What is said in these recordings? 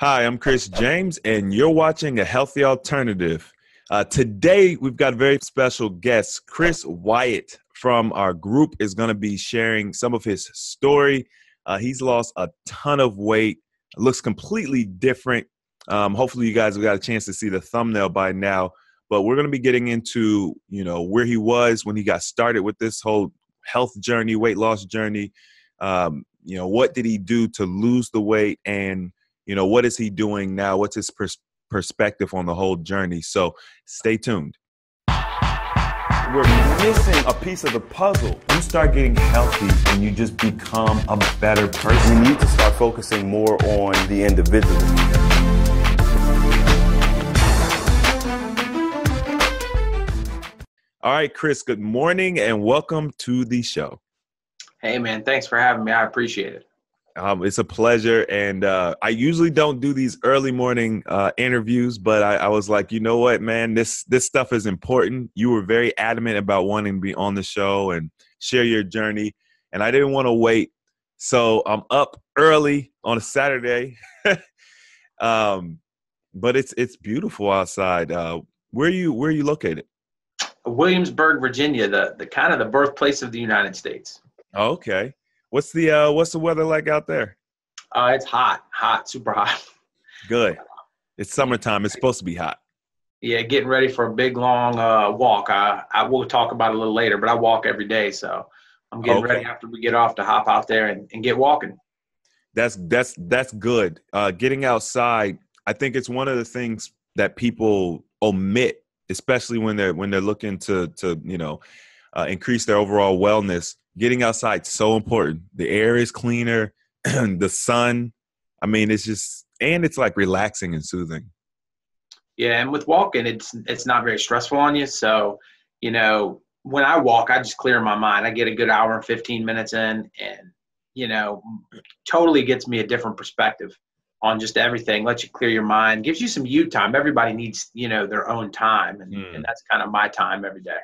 Hi, I'm Chris James, and you're watching A Healthy Alternative. Today, we've got a very special guest. Chris Wyatt from our group is going to be sharing some of his story. He's lost a ton of weight, looks completely different. Hopefully, you guys have got a chance to see the thumbnail by now. But we're going to be getting into, where he was when he got started with this whole health journey, weight loss journey. What did he do to lose the weight, and what is he doing now? What's his perspective on the whole journey? So stay tuned. We're missing a piece of the puzzle. You start getting healthy and you just become a better person. We need to start focusing more on the individual. All right, Chris, good morning and welcome to the show. Hey, man, thanks for having me. I appreciate it. It's a pleasure, and I usually don't do these early morning interviews, but I was like, you know what, man, this stuff is important. You were very adamant about wanting to be on the show and share your journey, and I didn't want to wait, so I'm up early on a Saturday, but it's beautiful outside. Where are you located? Williamsburg, Virginia, the kind of the birthplace of the United States. Okay. What's the weather like out there? It's hot, super hot. Good. It's summertime. It's supposed to be hot. Yeah, getting ready for a big, long walk. I will talk about it a little later, but I walk every day, so I'm getting ready after we get off to hop out there and get walking. That's good. Getting outside, I think it's one of the things that people omit, especially when they're looking to increase their overall wellness. Getting outside is so important. The air is cleaner, the sun. I mean, it's like relaxing and soothing. Yeah, and with walking, it's not very stressful on you. So, when I walk, I just clear my mind. I get a good hour and 15 minutes in, and totally gets me a different perspective on just everything. Lets you clear your mind, gives you some you time. Everybody needs their own time, and that's kind of my time every day.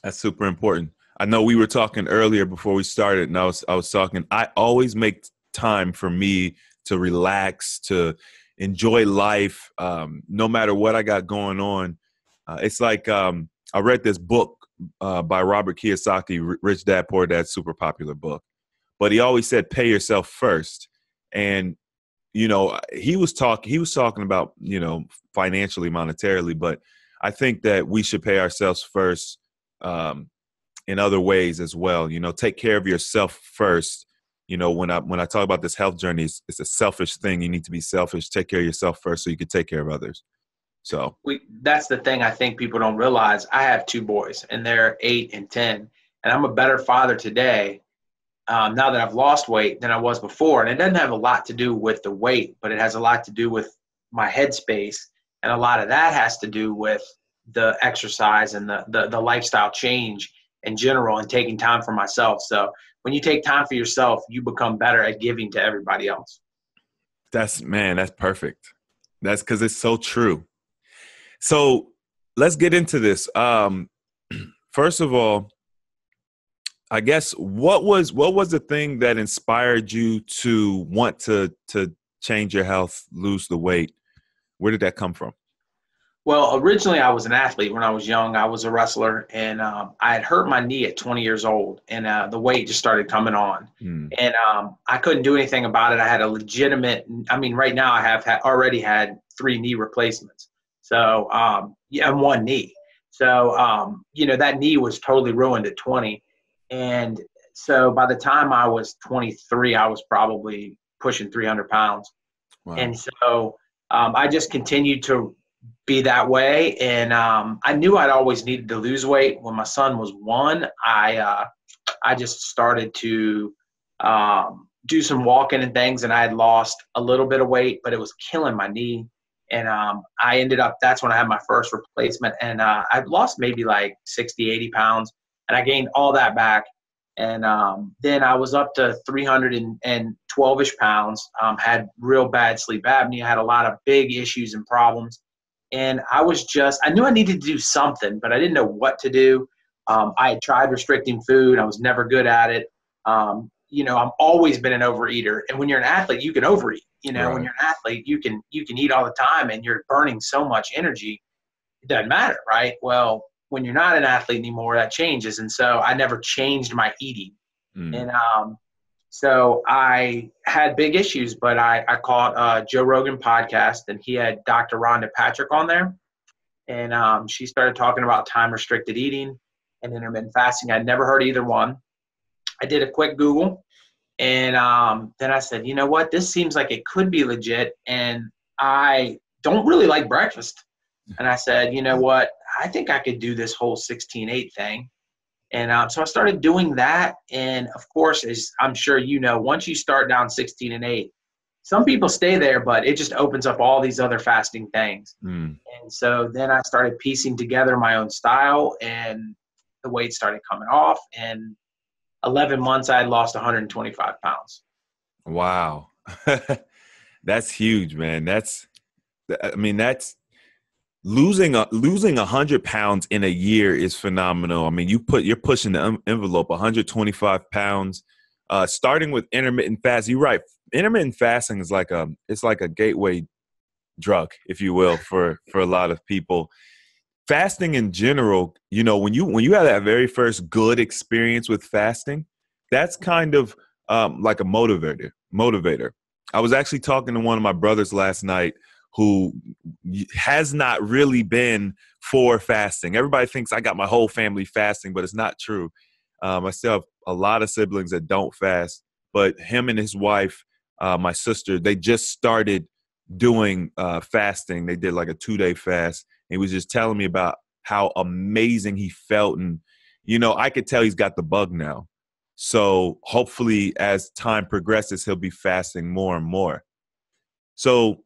That's super important. I know we were talking earlier before we started, and I was talking. I always make time for me to relax, to enjoy life, no matter what I got going on. It's like I read this book by Robert Kiyosaki, Rich Dad Poor Dad, super popular book. But he always said, "Pay yourself first." And he was talking about financially, monetarily, but I think that we should pay ourselves first. In other ways as well, take care of yourself first. When I talk about this health journey, it's a selfish thing. You need to be selfish, take care of yourself first so you can take care of others. So that's the thing I think people don't realize. I have two boys and they're 8 and 10, and I'm a better father today now that I've lost weight than I was before. And it doesn't have a lot to do with the weight, but it has a lot to do with my headspace. And a lot of that has to do with the exercise and the lifestyle change in general, and taking time for myself. So when you take time for yourself, you become better at giving to everybody else. That's perfect. That's because it's so true. So let's get into this. First of all, I guess what was the thing that inspired you to want to change your health, lose the weight? Where did that come from? Well, originally I was an athlete when I was young. I was a wrestler, and I had hurt my knee at 20 years old, and the weight just started coming on. And I couldn't do anything about it. I had a legitimate – right now I have already had 3 knee replacements. So, and 1 knee. So, that knee was totally ruined at 20. And so by the time I was 23, I was probably pushing 300 pounds. Wow. And so I just continued to be that way. And I knew I'd always needed to lose weight. When my son was 1, I just started to do some walking and things, and I had lost a little bit of weight, but it was killing my knee. And I ended up, that's when I had my first replacement, and I lost maybe like 60, 80 pounds, and I gained all that back. And then I was up to 312-ish pounds, had real bad sleep apnea, had a lot of big issues and problems. And I knew I needed to do something, but I didn't know what to do. I had tried restricting food. I was never good at it. I've always been an overeater. And when you're an athlete, you can overeat. When Right. you're an athlete, you can eat all the time and you're burning so much energy. It doesn't matter, right? Well, when you're not an athlete anymore, that changes. And so I never changed my eating. Mm. And so I had big issues, but I caught Joe Rogan podcast, and he had Dr. Rhonda Patrick on there. And she started talking about time-restricted eating and intermittent fasting. I'd never heard either one. I did a quick Google, and then I said, you know what? This seems like it could be legit, and I don't really like breakfast. And I said, you know what? I think I could do this whole 16-8 thing. And so I started doing that. And, of course, as I'm sure you know, once you start down 16-8, some people stay there, but it just opens up all these other fasting things. Mm. And so then I started piecing together my own style, and the weight started coming off. And 11 months, I had lost 125 pounds. Wow. That's huge, man. That's losing 100 pounds in a year is phenomenal. I mean, you're pushing the envelope, 125 pounds, starting with intermittent fasting. You're right. Intermittent fasting is it's like a gateway drug, if you will, for a lot of people. Fasting in general, when you have that very first good experience with fasting, that's kind of like a motivator. I was actually talking to one of my brothers last night who has not really been for fasting. Everybody thinks I got my whole family fasting, but it's not true. I still have a lot of siblings that don't fast, but him and his wife, my sister, they just started doing fasting. They did like a 2-day fast. And he was just telling me about how amazing he felt. And, I could tell he's got the bug now. So hopefully as time progresses, he'll be fasting more and more. So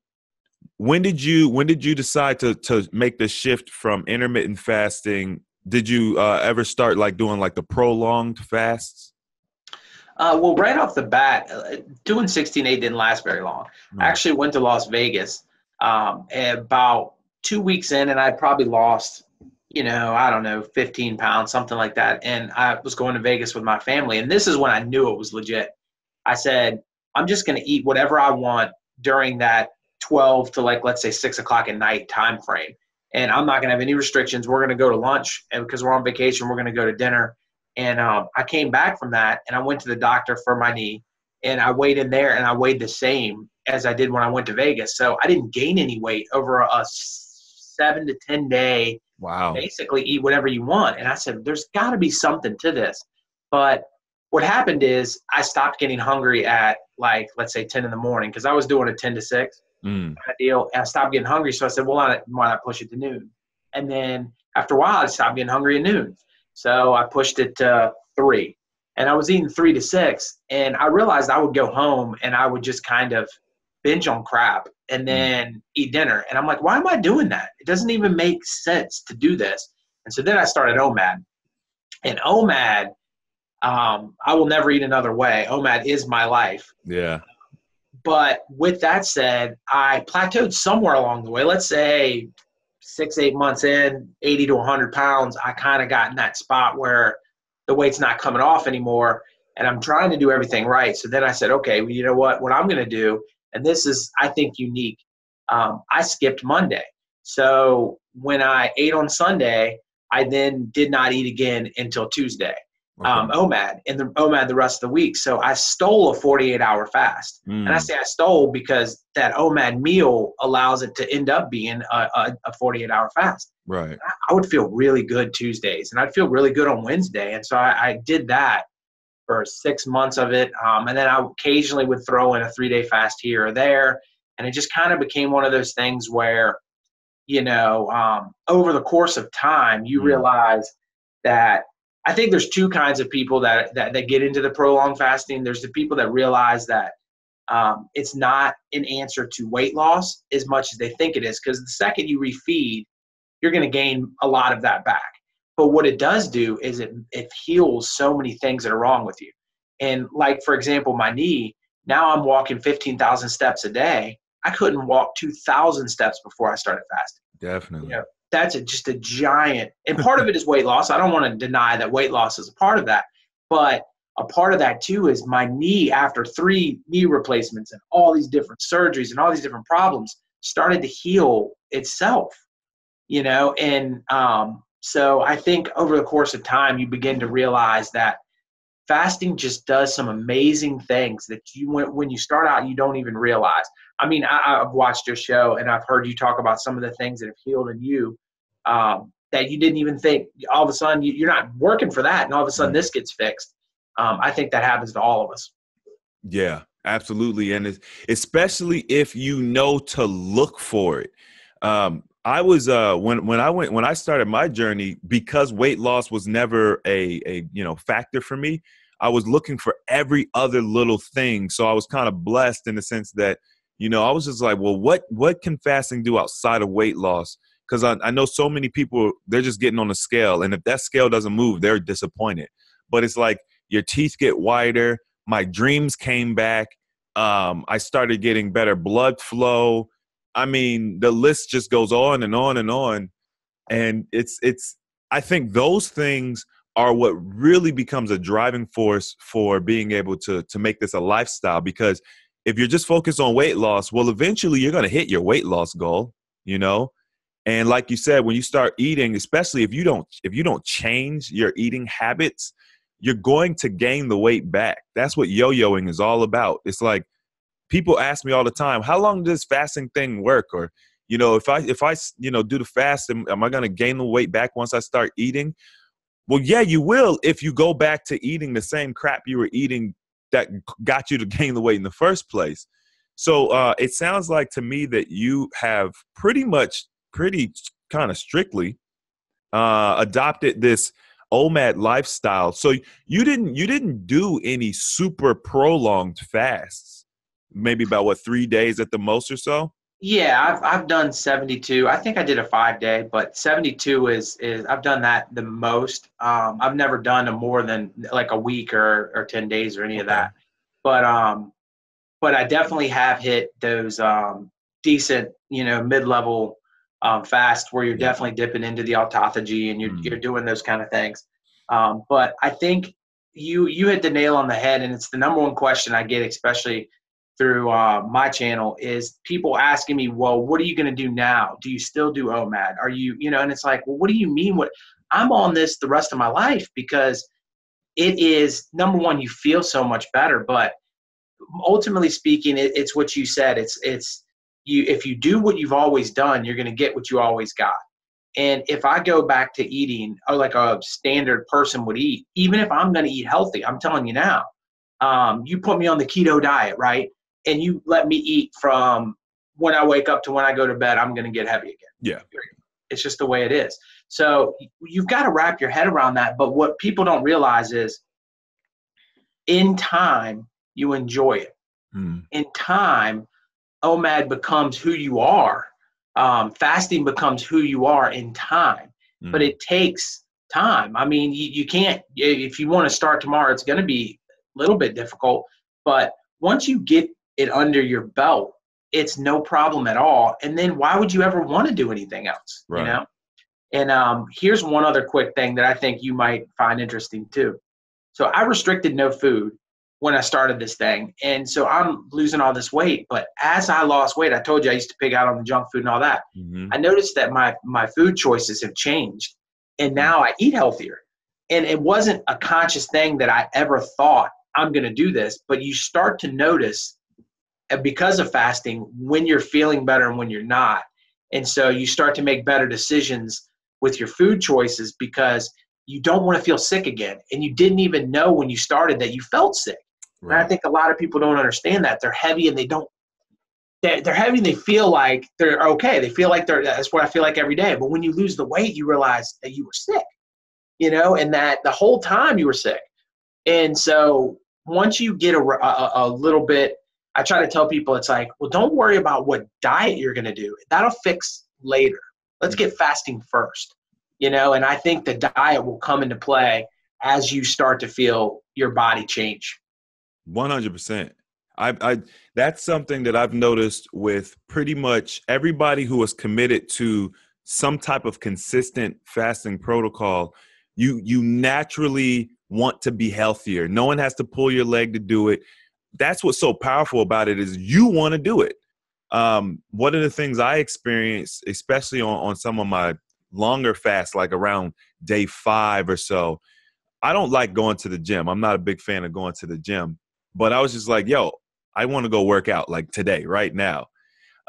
when did you decide to make the shift from intermittent fasting? Did you ever start doing the prolonged fasts? Well, right off the bat, doing 16-8 didn't last very long. I actually went to Las Vegas about 2 weeks in, and I'd probably lost, I don't know, 15 pounds, something like that. And I was going to Vegas with my family, and this is when I knew it was legit. I said, I'm just going to eat whatever I want during that 12 to let's say 6 o'clock at night time frame. And I'm not going to have any restrictions. We're going to go to lunch, and because we're on vacation, we're going to go to dinner. And I came back from that, and I went to the doctor for my knee, and I weighed in there, and I weighed the same as I did when I went to Vegas. So I didn't gain any weight over a 7 to 10 day. Wow. Basically eat whatever you want. And I said, there's got to be something to this. But what happened is I stopped getting hungry at let's say 10 in the morning, because I was doing a 10 to 6 kind of deal. And I stopped getting hungry. So I said, well, why not push it to noon? And then after a while, I stopped getting hungry at noon. So I pushed it to 3. And I was eating 3 to 6. And I realized I would go home and I would just kind of binge on crap and then eat dinner. And I'm like, why am I doing that? It doesn't even make sense to do this. And so then I started OMAD. And OMAD, I will never eat another way. OMAD is my life. Yeah. But with that said, I plateaued somewhere along the way. Let's say 6-8 months in, 80 to 100 pounds, I kind of got in that spot where the weight's not coming off anymore, and I'm trying to do everything right. So then I said, okay, well, you know what I'm going to do, and this is, I think, unique. I skipped Monday. So when I ate on Sunday, I then did not eat again until Tuesday. Okay. OMAD, and the OMAD the rest of the week. So I stole a 48-hour fast. And I say I stole because that OMAD meal allows it to end up being a 48-hour fast. Right. I would feel really good Tuesdays, and I'd feel really good on Wednesday. And so I did that for 6 months of it. And then I occasionally would throw in a 3-day fast here or there. And it just kind of became one of those things where, over the course of time, you realize that I think there's two kinds of people that get into the prolonged fasting. There's the people that realize that it's not an answer to weight loss as much as they think it is, because the second you refeed, you're going to gain a lot of that back. But what it does do is it heals so many things that are wrong with you. And for example, my knee, now I'm walking 15,000 steps a day. I couldn't walk 2,000 steps before I started fasting. Definitely. That's just a giant, and part of it is weight loss. I don't want to deny that weight loss is a part of that, but a part of that too is my knee, after 3 knee replacements and all these different surgeries and all these different problems, started to heal itself, you know? And so I think over the course of time, you begin to realize that fasting just does some amazing things that when you start out, you don't even realize. I mean, I've watched your show and I've heard you talk about some of the things that have healed in you that you didn't even think. All of a sudden, you're not working for that, and all of a sudden this gets fixed. I think that happens to all of us. Yeah, absolutely. And especially if you know to look for it. I was when I started my journey, because weight loss was never a factor for me. I was looking for every other little thing. So I was kind of blessed in the sense that, I was just like, well, what can fasting do outside of weight loss? Because I know so many people, they're just getting on a scale, and if that scale doesn't move, they're disappointed. But it's like your teeth get whiter. My dreams came back. I started getting better blood flow. I mean, the list just goes on and on and on. And I think those things are what really becomes a driving force for being able to make this a lifestyle. Because if you're just focused on weight loss, well, eventually you're going to hit your weight loss goal, And like you said, when you start eating, especially if you don't change your eating habits, you're going to gain the weight back. That's what yo-yoing is all about. It's like, people ask me all the time, how long does fasting thing work? Or, if I do the fast, am I going to gain the weight back once I start eating? Well, yeah, you will if you go back to eating the same crap you were eating that got you to gain the weight in the first place. So it sounds like to me that you have pretty kind of strictly adopted this OMAD lifestyle. So you didn't do any super prolonged fasts. Maybe about 3 days at the most or so? Yeah, I've done 72. I think I did a 5-day, but 72 is I've done that the most. I've never done a more than like a week or 10 days or any of that. But I definitely have hit those decent, mid-level fasts where you're definitely dipping into the autophagy and you're doing those kind of things. But I think you hit the nail on the head, and it's the number one question I get, especially through my channel, is people asking me, well, what are you going to do now? Do you still do OMAD? Are you, and it's like, well, what do you mean? I'm on this the rest of my life, because it is, number one, you feel so much better, but ultimately speaking, it's what you said. It's you, if you do what you've always done, you're going to get what you always got. And if I go back to eating like a standard person would eat, even if I'm going to eat healthy, I'm telling you now, you put me on the keto diet, right? And you let me eat from when I wake up to when I go to bed, I'm going to get heavy again. Yeah. It's just the way it is. So you've got to wrap your head around that. But what people don't realize is in time, you enjoy it. In time, OMAD becomes who you are. Fasting becomes who you are in time. But it takes time. I mean, you can't, if you want to start tomorrow, it's going to be a little bit difficult. But once you get it under your belt, it's no problem at all. And then why would you ever want to do anything else? Right. And here's one other quick thing that I think you might find interesting too. So I restricted no food when I started this thing. And so I'm losing all this weight. But as I lost weight, I told you I used to pig out on the junk food and all that. I noticed that my food choices have changed. And now I eat healthier. And it wasn't a conscious thing that I ever thought I'm going to do this. But you start to notice, because of fasting, when you're feeling better and when you're not. And so you start to make better decisions with your food choices, because you don't want to feel sick again. And you didn't even know when you started that you felt sick. Right. And I think a lot of people don't understand that. They're heavy and they're heavy and they feel like they're okay. They feel like that's what I feel like every day. But when you lose the weight, you realize that you were sick, and that the whole time you were sick. And so once you get a little bit, I try to tell people, it's like, well, don't worry about what diet you're going to do. That'll fix later. Let's get fasting first, and I think the diet will come into play as you start to feel your body change. 100%. That's something that I've noticed with pretty much everybody who is committed to some type of consistent fasting protocol. You naturally want to be healthier. No one has to pull your leg to do it. That's what's so powerful about it is you want to do it. One of the things I experienced, especially on some of my longer fasts, like around day 5 or so, I don't like going to the gym. I'm not a big fan of going to the gym, but I was just like, yo, I want to go work out like today, right now.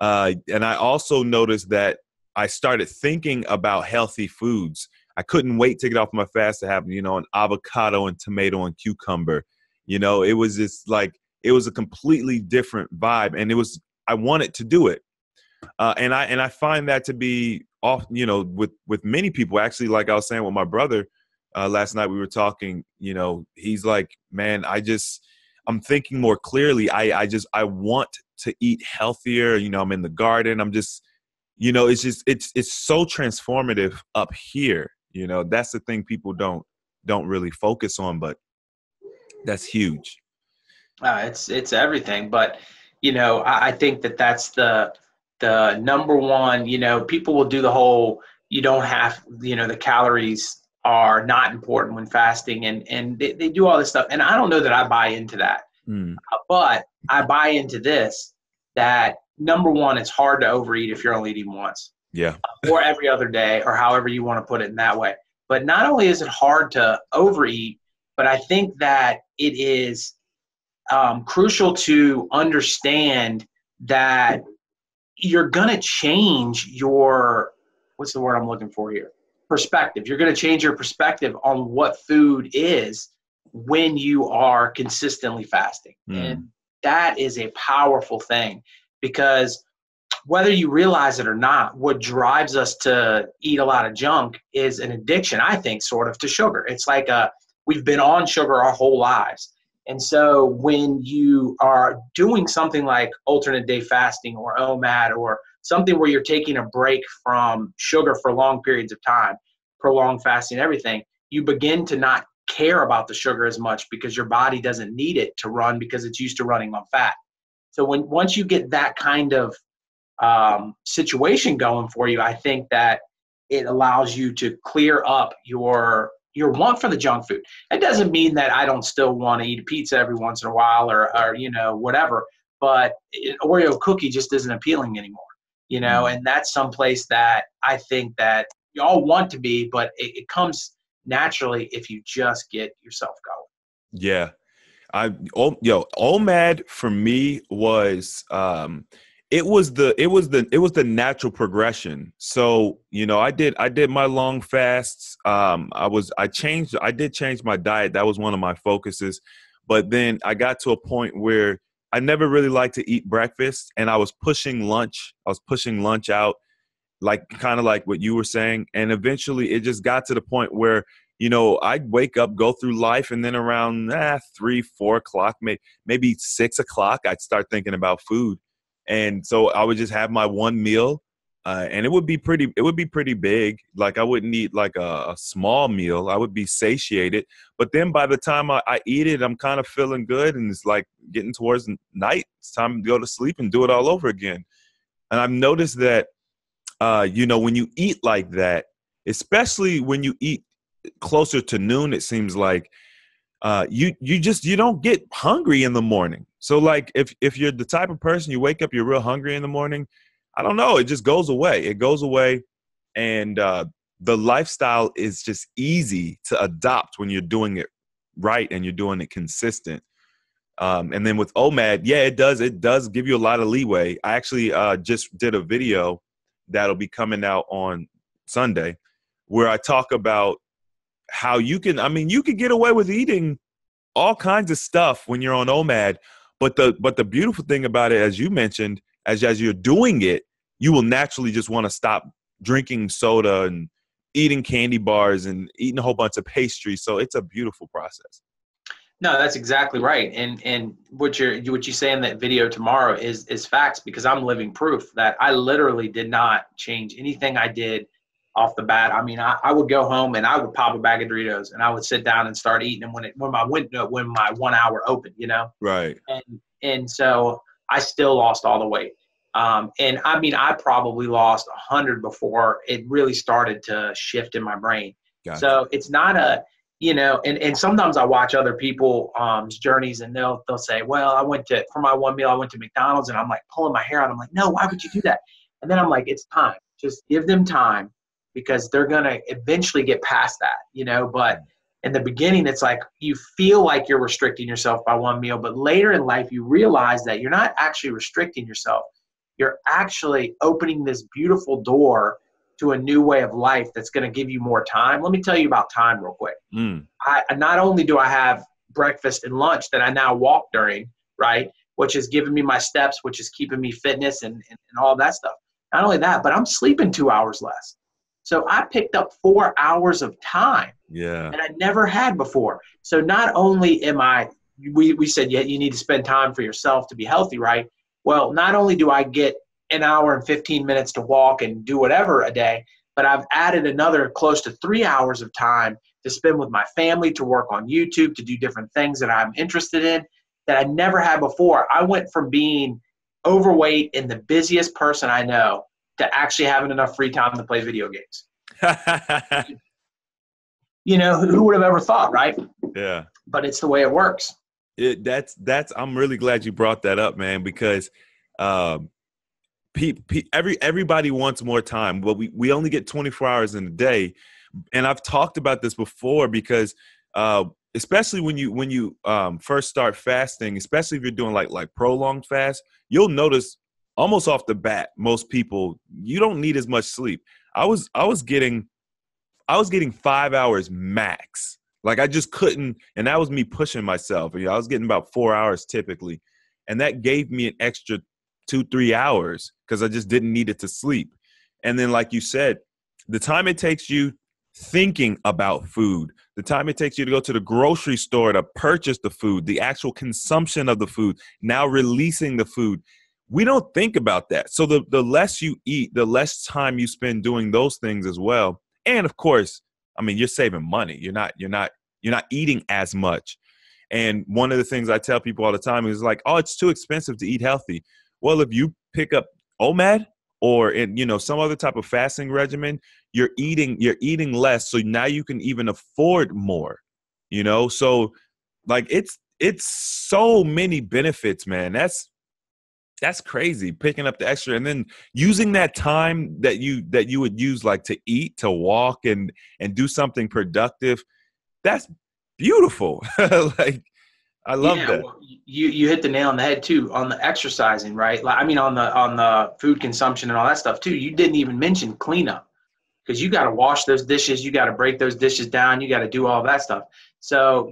And I also noticed that I started thinking about healthy foods. I couldn't wait to get off my fast to have, an avocado and tomato and cucumber. It was just like, it was a completely different vibe, and I wanted to do it. And I find that to be off, with many people. Actually, like I was saying with my brother last night, we were talking, he's like, man, I'm thinking more clearly. I want to eat healthier. I'm in the garden. I'm just, it's so transformative up here. That's the thing people don't really focus on, but that's huge. It's everything. But, I think that's the number one. People will do the whole, you don't have, the calories are not important when fasting, and they do all this stuff. And I don't know that I buy into that, but I buy into this, that number one, it's hard to overeat if you're only eating once. Yeah. Or every other day, or however you want to put it in that way. But not only is it hard to overeat, but I think that it is crucial to understand that you're going to change your, what's the word I'm looking for here? Perspective. You're going to change your perspective on what food is when you are consistently fasting. And that is a powerful thing, because whether you realize it or not, what drives us to eat a lot of junk is an addiction, I think, sort of, to sugar. It's like we've been on sugar our whole lives. And so when you are doing something like alternate day fasting or OMAD, or something where you're taking a break from sugar for long periods of time, prolonged fasting, everything, you begin to not care about the sugar as much, because your body doesn't need it to run, because it's used to running on fat. So once you get that kind of situation going for you, I think that it allows you to clear up your want for the junk food. It doesn't mean that I don't still want to eat a pizza every once in a while, or whatever, but an Oreo cookie just isn't appealing anymore, and that's someplace that I think that you all want to be, but it comes naturally if you just get yourself going. Yeah. OMAD for me was, it was the natural progression. So, I did my long fasts. I did change my diet. That was one of my focuses. But then I got to a point where I never really liked to eat breakfast, and I was pushing lunch. I was pushing lunch out, kind of like what you were saying. And eventually it just got to the point where, I'd wake up, go through life, and then around 3, 4 o'clock, maybe 6 o'clock, I'd start thinking about food. And so I would just have my one meal, and it would be pretty big. Like, I wouldn't eat like a small meal. I would be satiated. But then by the time I eat it, I'm kind of feeling good, and it's like getting towards night. It's time to go to sleep and do it all over again. And I've noticed that, when you eat like that, especially when you eat closer to noon, it seems like you don't get hungry in the morning. So like if you're the type of person, you wake up, you're real hungry in the morning, I don't know, it just goes away. It goes away. And the lifestyle is just easy to adopt when you're doing it right and you're doing it consistent. And then with OMAD, yeah, it does give you a lot of leeway. I actually just did a video that'll be coming out on Sunday where I talk about how you can get away with eating all kinds of stuff when you're on OMAD. But the beautiful thing about it, as you mentioned, as you're doing it, you will naturally just want to stop drinking soda and eating candy bars and eating a whole bunch of pastries. So it's a beautiful process. No, that's exactly right. And what you say in that video tomorrow is facts, because I'm living proof that I literally did not change anything I did off the bat. I mean, I would go home and I would pop a bag of Doritos and I would sit down and start eating them when my 1 hour opened, Right. And so I still lost all the weight. And I mean, I probably lost 100 before it really started to shift in my brain. Gotcha. So it's not and sometimes I watch other people journeys, and they'll say, well, for my one meal, I went to McDonald's, and I'm like pulling my hair out. I'm like, no, why would you do that? And then I'm like, it's time. Just give them time, because they're going to eventually get past that, but in the beginning, it's like you feel like you're restricting yourself by one meal, but later in life, you realize that you're not actually restricting yourself. You're actually opening this beautiful door to a new way of life that's going to give you more time. Let me tell you about time real quick. Not only do I have breakfast and lunch that I now walk during, right, which is giving me my steps, which is keeping me fitness and all that stuff. Not only that, but I'm sleeping 2 hours less. So I picked up 4 hours of time that I never had before. So not only we said, yeah, you need to spend time for yourself to be healthy, right? Well, not only do I get an hour and 15 minutes to walk and do whatever a day, but I've added another close to 3 hours of time to spend with my family, to work on YouTube, to do different things that I'm interested in that I never had before. I went from being overweight and the busiest person I know to actually having enough free time to play video games. Who would have ever thought, right? Yeah. But it's the way it works. I'm really glad you brought that up, man, because everybody wants more time, but we only get 24 hours in a day. And I've talked about this before, because especially when you first start fasting, especially if you're doing like prolonged fast, you'll notice almost off the bat, most people, you don't need as much sleep. I was getting 5 hours max. Like I just couldn't, and that was me pushing myself. I was getting about 4 hours typically, and that gave me an extra 2-3 hours because I just didn't need it to sleep. And then, like you said, the time it takes you thinking about food, the time it takes you to go to the grocery store to purchase the food, the actual consumption of the food, now releasing the food, we don't think about that. So the less you eat, the less time you spend doing those things as well. And of course, I mean, you're saving money. You're not eating as much. And one of the things I tell people all the time is like, oh, it's too expensive to eat healthy. Well, if you pick up OMAD or some other type of fasting regimen, you're eating less. So now you can even afford more, So like it's so many benefits, man. That's crazy, picking up the extra and then using that time that you would use like to eat, to walk and do something productive. That's beautiful. Like I love that. Well, you hit the nail on the head too on the exercising, right? Like, I mean, on the food consumption and all that stuff too. You didn't even mention cleanup, because you got to wash those dishes, you got to break those dishes down, you got to do all that stuff. So,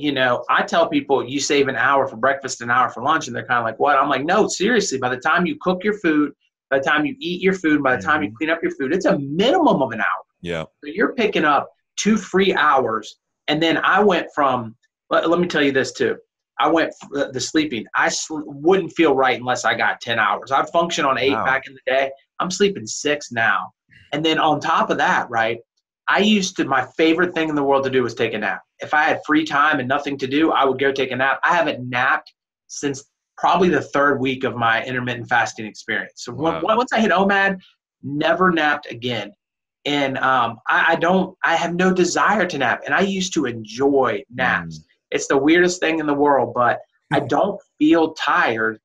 I tell people you save an hour for breakfast, an hour for lunch, and they're kind of like, what? I'm like, no, seriously, by the time you cook your food, by the time you eat your food, by the time you clean up your food, it's a minimum of an hour. Yeah. So you're picking up 2 free hours. And then I went from, let me tell you this too. I went the sleeping. I wouldn't feel right unless I got 10 hours. I functioned on 8 back in the day. I'm sleeping 6 now. And then on top of that, right, my favorite thing in the world to do was take a nap. If I had free time and nothing to do, I would go take a nap. I haven't napped since probably the 3rd week of my intermittent fasting experience. So once I hit OMAD, never napped again. And I have no desire to nap. And I used to enjoy naps. It's the weirdest thing in the world, but I don't feel tired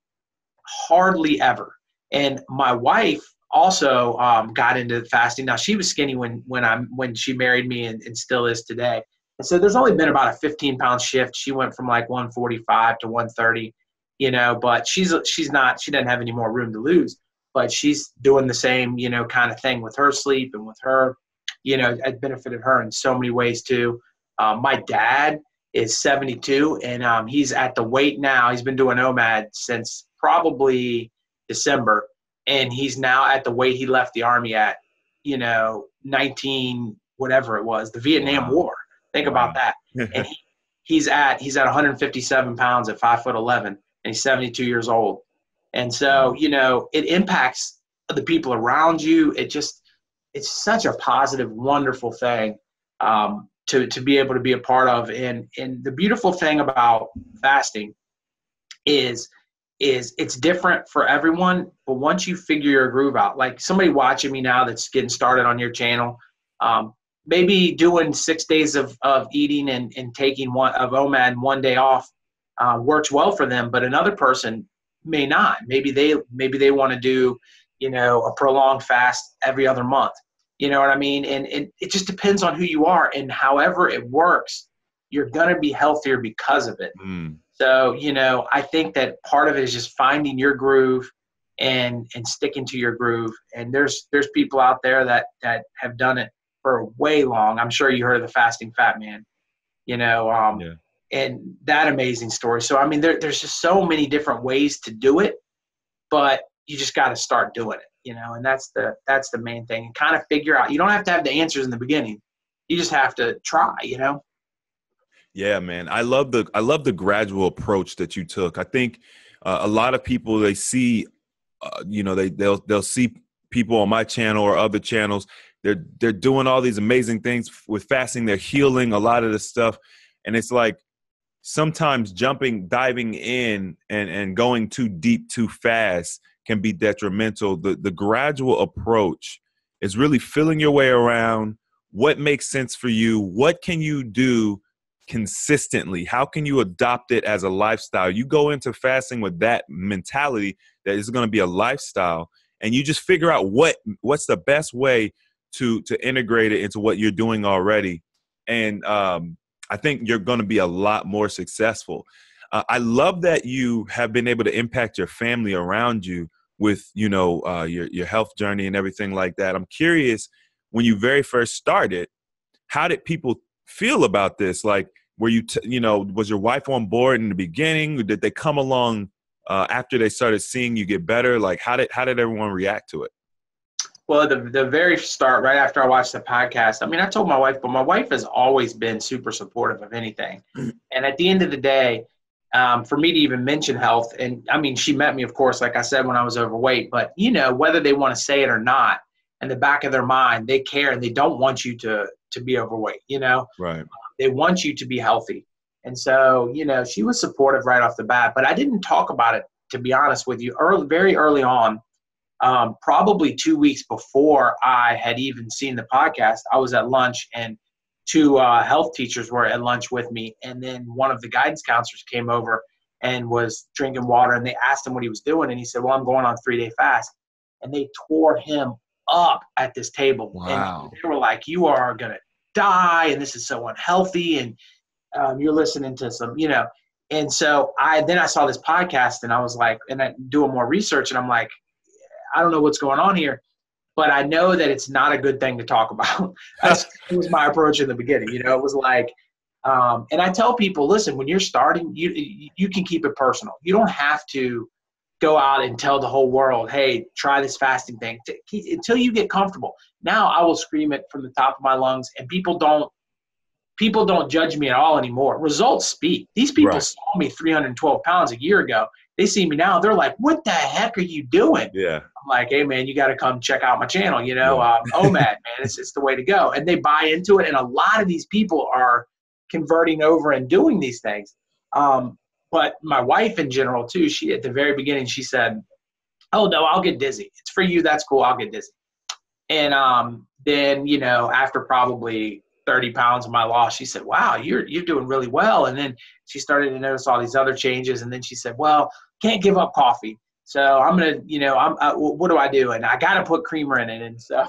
hardly ever. And my wife also got into fasting. Now, she was skinny when she married me and still is today. And so there's only been about a 15-pound shift. She went from like 145 to 130, but she doesn't have any more room to lose. But she's doing the same, kind of thing with her sleep and with her, it benefited her in so many ways too. My dad is 72 and he's at the weight now. He's been doing OMAD since probably December. And he's now at the weight he left the Army at, 19, whatever it was, the Vietnam War. Think about that. And he's at 157 pounds at 5'11", and he's 72 years old. And so, it impacts the people around you. It's such a positive, wonderful thing to be able to be a part of. And the beautiful thing about fasting is it's different for everyone. But once you figure your groove out, like somebody watching me now that's getting started on your channel, maybe doing 6 days of eating and taking one of OMAD 1 day off works well for them, but another person may not. Maybe they want to do, a prolonged fast every other month. You know what I mean? And it just depends on who you are, and however it works, you're going to be healthier because of it. So, I think that part of it is just finding your groove and sticking to your groove. And there's people out there that have done it for way long. I'm sure you heard of the Fasting Fat Man, and that amazing story. So, I mean, there's just so many different ways to do it, but you just got to start doing it, and that's the main thing. And kind of figure out, you don't have to have the answers in the beginning. You just have to try, Yeah, man. I love the gradual approach that you took. I think a lot of people, they see, they'll see people on my channel or other channels. They're doing all these amazing things with fasting. They're healing a lot of this stuff. And it's like sometimes diving in and going too deep, too fast can be detrimental. The gradual approach is really feeling your way around. What makes sense for you? What can you do consistently? How can you adopt it as a lifestyle? You go into fasting with that mentality that it's going to be a lifestyle, and you just figure out what's the best way to integrate it into what you're doing already. And I think you're going to be a lot more successful. I love that you have been able to impact your family around you with, your health journey and everything like that. I'm curious, when you very first started, how did people feel about this? Like, were you, was your wife on board in the beginning? Did they come along after they started seeing you get better? Like, how did everyone react to it? Well, the very start, right after I watched the podcast, I mean, I told my wife, but my wife has always been super supportive of anything. And at the end of the day, for me to even mention health, and I mean, she met me, of course, like I said, when I was overweight, but whether they want to say it or not, in the back of their mind, they care and they don't want you to be overweight, Right. They want you to be healthy. And so, she was supportive right off the bat, but I didn't talk about it, to be honest with you, very early on. Probably 2 weeks before I had even seen the podcast, I was at lunch and two health teachers were at lunch with me. And then one of the guidance counselors came over and was drinking water, and they asked him what he was doing. And he said, well, I'm going on a 3-day fast. And they tore him up at this table. Wow. And they were like, you are going to die, and this is so unhealthy, and you're listening to some, And so I saw this podcast, and I was like, and I doing more research, and I'm like, I don't know what's going on here, but I know that it's not a good thing to talk about. That was my approach in the beginning. It was like, and I tell people, listen, when you're starting, you can keep it personal. You don't have to go out and tell the whole world, hey, try this fasting thing until you get comfortable. Now I will scream it from the top of my lungs, and people don't judge me at all anymore. Results speak. These people saw me 312 pounds a year ago. They see me now. They're like, what the heck are you doing? Yeah. I'm like, hey, man, you got to come check out my channel. OMAD, man, it's the way to go. And they buy into it. And a lot of these people are converting over and doing these things. But my wife in general, too, she at the very beginning, she said, oh, no, I'll get dizzy. It's for you. That's cool. I'll get dizzy. And then, after probably 30 pounds of my loss, she said, wow, you're doing really well. And then she started to notice all these other changes. And then she said, well, can't give up coffee. So I'm going to, what do I do? And I got to put creamer in it. And so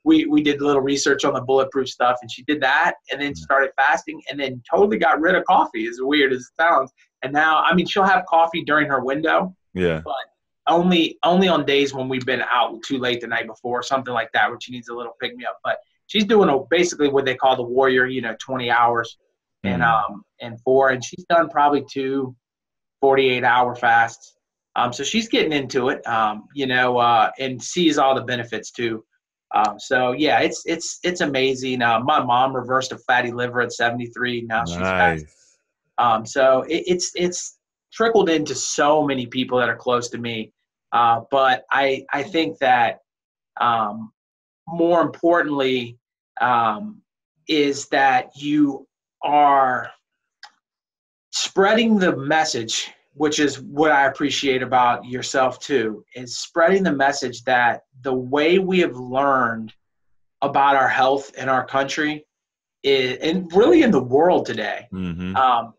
we did a little research on the bulletproof stuff, and she did that and then started fasting and then totally got rid of coffee, as weird as it sounds. And now, I mean, she'll have coffee during her window. Yeah. But only on days when we've been out too late the night before, something like that, where she needs a little pick me up. But she's doing basically what they call the warrior, 20 hours and 4, and she's done probably 2 48-hour fasts. So she's getting into it, and sees all the benefits too. So yeah, it's amazing. My mom reversed a fatty liver at 73. Now she's fasting. So it's trickled into so many people that are close to me. But I think that more importantly is that you are spreading the message, which is what I appreciate about yourself too, is spreading the message that the way we have learned about our health in our country and really in the world today, Mm-hmm.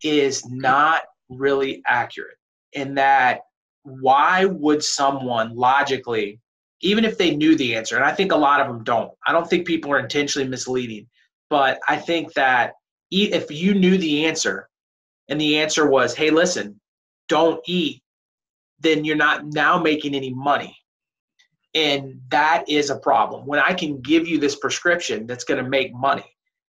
is not really accurate. In that, why would someone logically, even if they knew the answer, and I think a lot of them don't, I don't think people are intentionally misleading, but I think that if you knew the answer and the answer was, hey, listen, don't eat, then you're not now making any money. And that is a problem. When I can give you this prescription that's going to make money,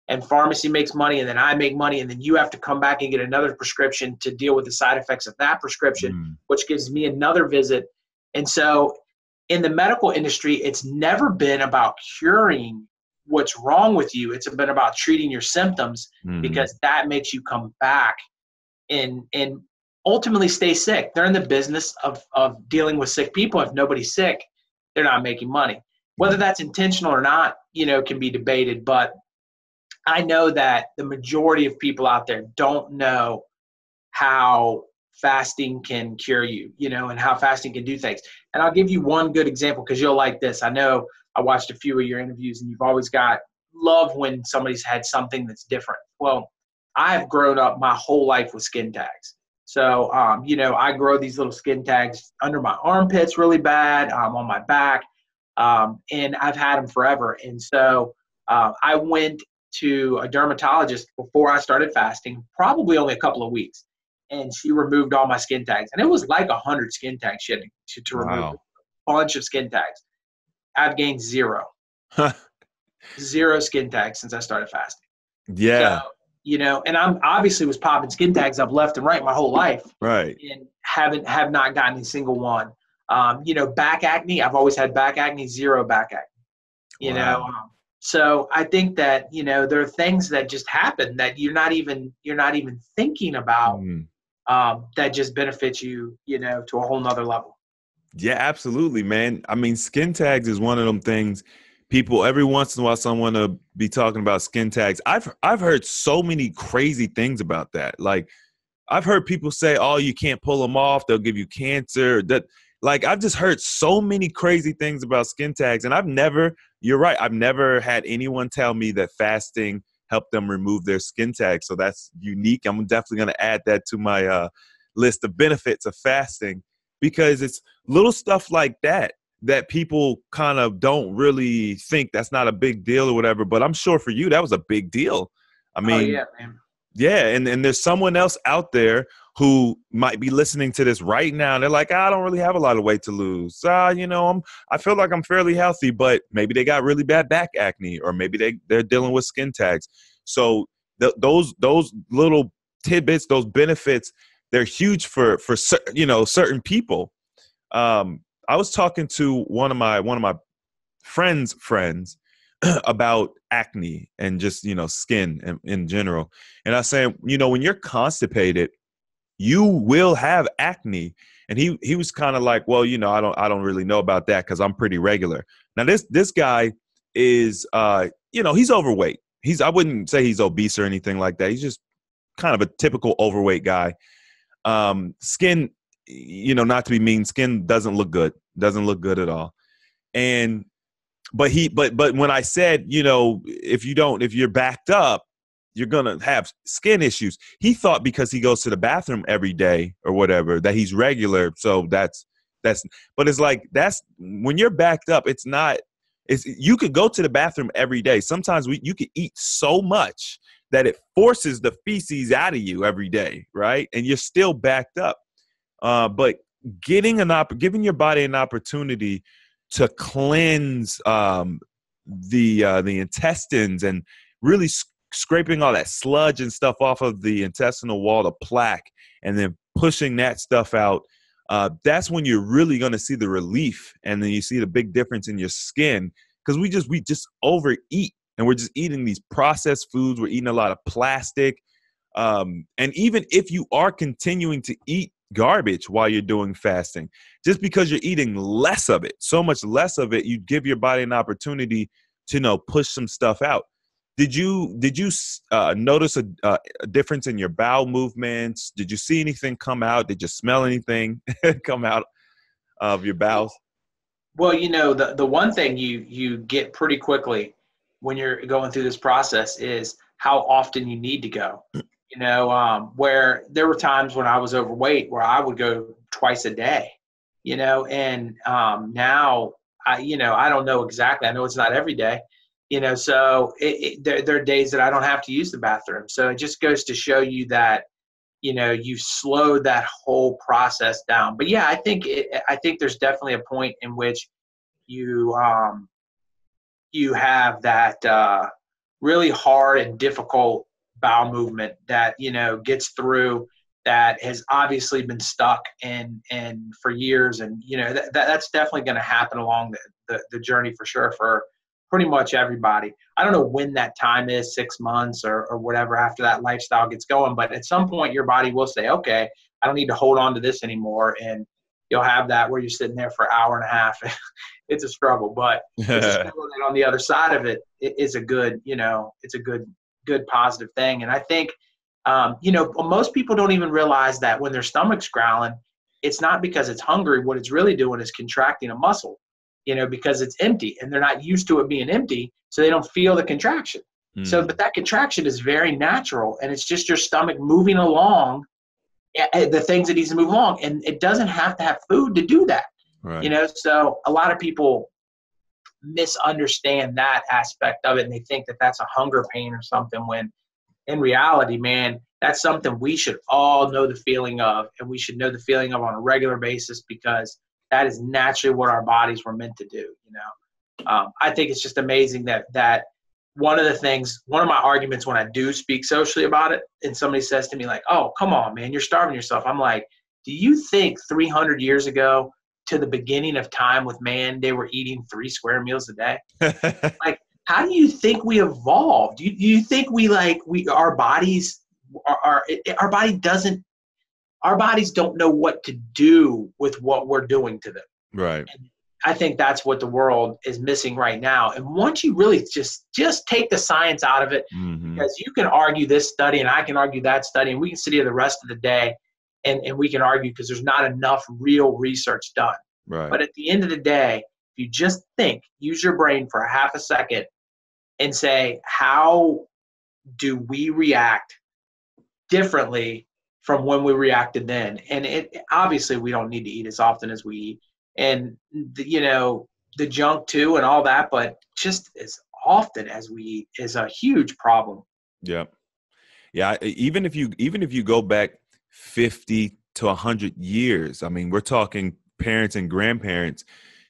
and pharmacy makes money, and then I make money, and then you have to come back and get another prescription to deal with the side effects of that prescription, which gives me another visit. And so in the medical industry, it's never been about curing what's wrong with you. It's been about treating your symptoms, because that makes you come back and ultimately stay sick. They're in the business of dealing with sick people. If nobody's sick, they're not making money. Whether that's intentional or not, can be debated. But I know that the majority of people out there don't know how fasting can cure you, and how fasting can do things. And I'll give you one good example, because you'll like this. I know I watched a few of your interviews, and you've always love when somebody's had something that's different. Well, I've grown up my whole life with skin tags. So, I grow these little skin tags under my armpits really bad, on my back, and I've had them forever. And so I went to a dermatologist before I started fasting, probably only a couple of weeks, and she removed all my skin tags. And it was like 100 skin tags she had to remove, a bunch of skin tags. I've gained zero. Zero skin tags since I started fasting. Yeah. So, and I'm obviously was popping skin tags up left and right my whole life. Right. And have not gotten a single one. Back acne, I've always had back acne, zero back acne. So I think that, there are things that just happen that you're not even thinking about, that just benefits you, to a whole nother level. Yeah, absolutely, man. I mean, skin tags is one of them things. People, every once in a while, someone will be talking about skin tags. I've heard so many crazy things about that. Like, I've heard people say, "Oh, you can't pull them off; they'll give you cancer." I've just heard so many crazy things about skin tags, and you're right, I've never had anyone tell me that fasting helped them remove their skin tags. So that's unique. I'm definitely going to add that to my list of benefits of fasting, because it's little stuff like that people kind of don't really think that's not a big deal or whatever. But I'm sure for you, that was a big deal. I mean, oh, yeah, man. Yeah, and there's someone else out there who might be listening to this right now, and they're like, I don't really have a lot of weight to lose. I feel like I'm fairly healthy, but maybe they got really bad back acne, or maybe they're dealing with skin tags. So those little tidbits, those benefits, they're huge for certain people. I was talking to one of my friends' about acne and just, skin in general. And I said, when you're constipated, you will have acne. And he was kind of like, well, I don't really know about that, because I'm pretty regular. Now this guy is he's overweight. I wouldn't say he's obese or anything like that. He's just kind of a typical overweight guy. Skin, not to be mean, skin doesn't look good at all. And But when I said, if you're backed up, you're going to have skin issues. He thought because he goes to the bathroom every day or whatever, that he's regular. So but it's like, when you're backed up, you could go to the bathroom every day. Sometimes you could eat so much that it forces the feces out of you every day. Right. And you're still backed up. But giving your body an opportunity to cleanse the intestines, and really scraping all that sludge and stuff off of the intestinal wall, the plaque, and then pushing that stuff out. That's when you're really going to see the relief, and then you see the big difference in your skin, because we just overeat, and we're just eating these processed foods. We're eating a lot of plastic, and even if you are continuing to eat garbage while you're doing fasting, just because you're eating less of it, so much less of it, you give your body an opportunity to push some stuff out. Did you notice a difference in your bowel movements? Did you see anything come out? Did you smell anything come out of your bowels? Well, the one thing you get pretty quickly when you're going through this process is how often you need to go. Where there were times when I was overweight where I would go twice a day, and now I don't know exactly. I know it's not every day, so there are days that I don't have to use the bathroom. So it just goes to show you that, you slow that whole process down. But yeah, I think there's definitely a point in which you you have that really hard and difficult bowel movement that gets through, that has obviously been stuck and for years, and that's definitely going to happen along the journey for sure, for pretty much everybody. I don't know when that time is, 6 months or whatever, after that lifestyle gets going, but at some point your body will say, okay, I don't need to hold on to this anymore. And you'll have that where you're sitting there for an hour and a half. It's a struggle, but it's a struggle that on the other side of it is a good, it's a good positive thing. And I think, most people don't even realize that when their stomach's growling, it's not because it's hungry. What it's really doing is contracting a muscle, because it's empty and they're not used to it being empty. So they don't feel the contraction. So, but that contraction is very natural, and it's just your stomach moving along the things it needs to move along. And it doesn't have to have food to do that. Right. So a lot of people misunderstand that aspect of it, and they think that that's a hunger pain or something, when in reality, man, that's something we should all know the feeling of, and we should know the feeling of on a regular basis, because that is naturally what our bodies were meant to do. I think it's just amazing that one of my arguments when I do speak socially about it, and somebody says to me like, oh, come on, man, you're starving yourself. I'm like, do you think 300 years ago to the beginning of time with man, they were eating 3 square meals a day? Like, how do you think we evolved? Do you think our bodies don't know what to do with what we're doing to them? Right. And I think that's what the world is missing right now. And once you really just take the science out of it, because you can argue this study and I can argue that study, and we can sit here the rest of the day and we can argue because there's not enough real research done. Right. But at the end of the day, if you just use your brain for a half a second and say, how do we react differently from when we reacted then? And obviously we don't need to eat as often as we eat, and the junk too and all that, but just as often as we eat is a huge problem. Yeah. Even if you go back 50 to 100 years, I mean, we're talking parents and grandparents,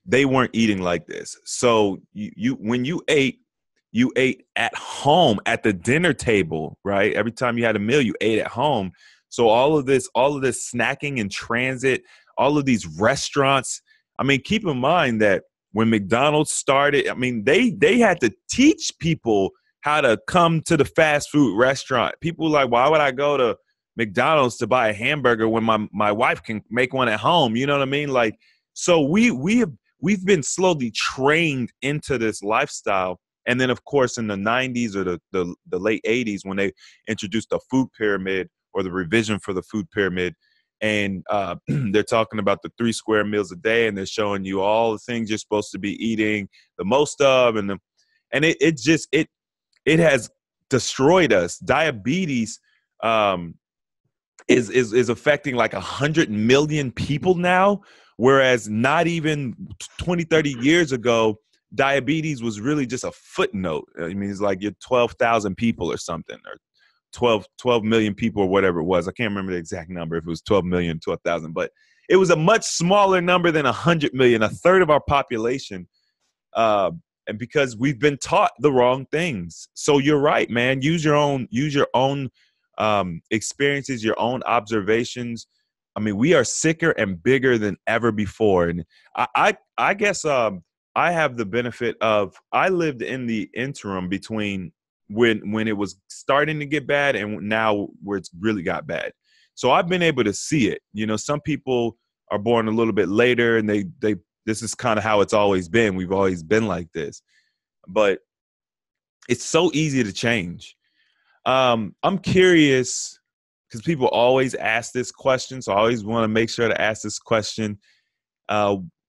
they weren't eating like this. So when you ate at home at the dinner table, right? Every time you had a meal, you ate at home. So all of this snacking in transit, all of these restaurants. I mean, keep in mind that when McDonald's started, I mean, they had to teach people how to come to the fast food restaurant. People were like, why would I go to McDonald's to buy a hamburger when my wife can make one at home? You know what I mean? Like, so we've been slowly trained into this lifestyle. And then, of course, in the 90s or the late 80s, when they introduced the food pyramid, or the revision for the food pyramid, and they're talking about the 3 square meals a day, and they're showing you all the things you're supposed to be eating the most of, and it has destroyed us. Diabetes is affecting like 100 million people now, whereas not even 20, 30 years ago, diabetes was really just a footnote. I mean, it's like you're 12,000 people or something, or 12 million people or whatever it was. I can't remember the exact number, if it was 12 million, 12,000, but it was a much smaller number than 100 million, a third of our population. And because we've been taught the wrong things. So you're right, man. Use your own experiences, your own observations. I mean, we are sicker and bigger than ever before. And I guess I have the benefit of, I lived in the interim between when it was starting to get bad and now where it's really got bad. So I've been able to see it. Some people are born a little bit later, and they this is kind of how it's always been. We've always been like this, but it's so easy to change. I'm curious, because people always ask this question, so I always want to make sure to ask this question.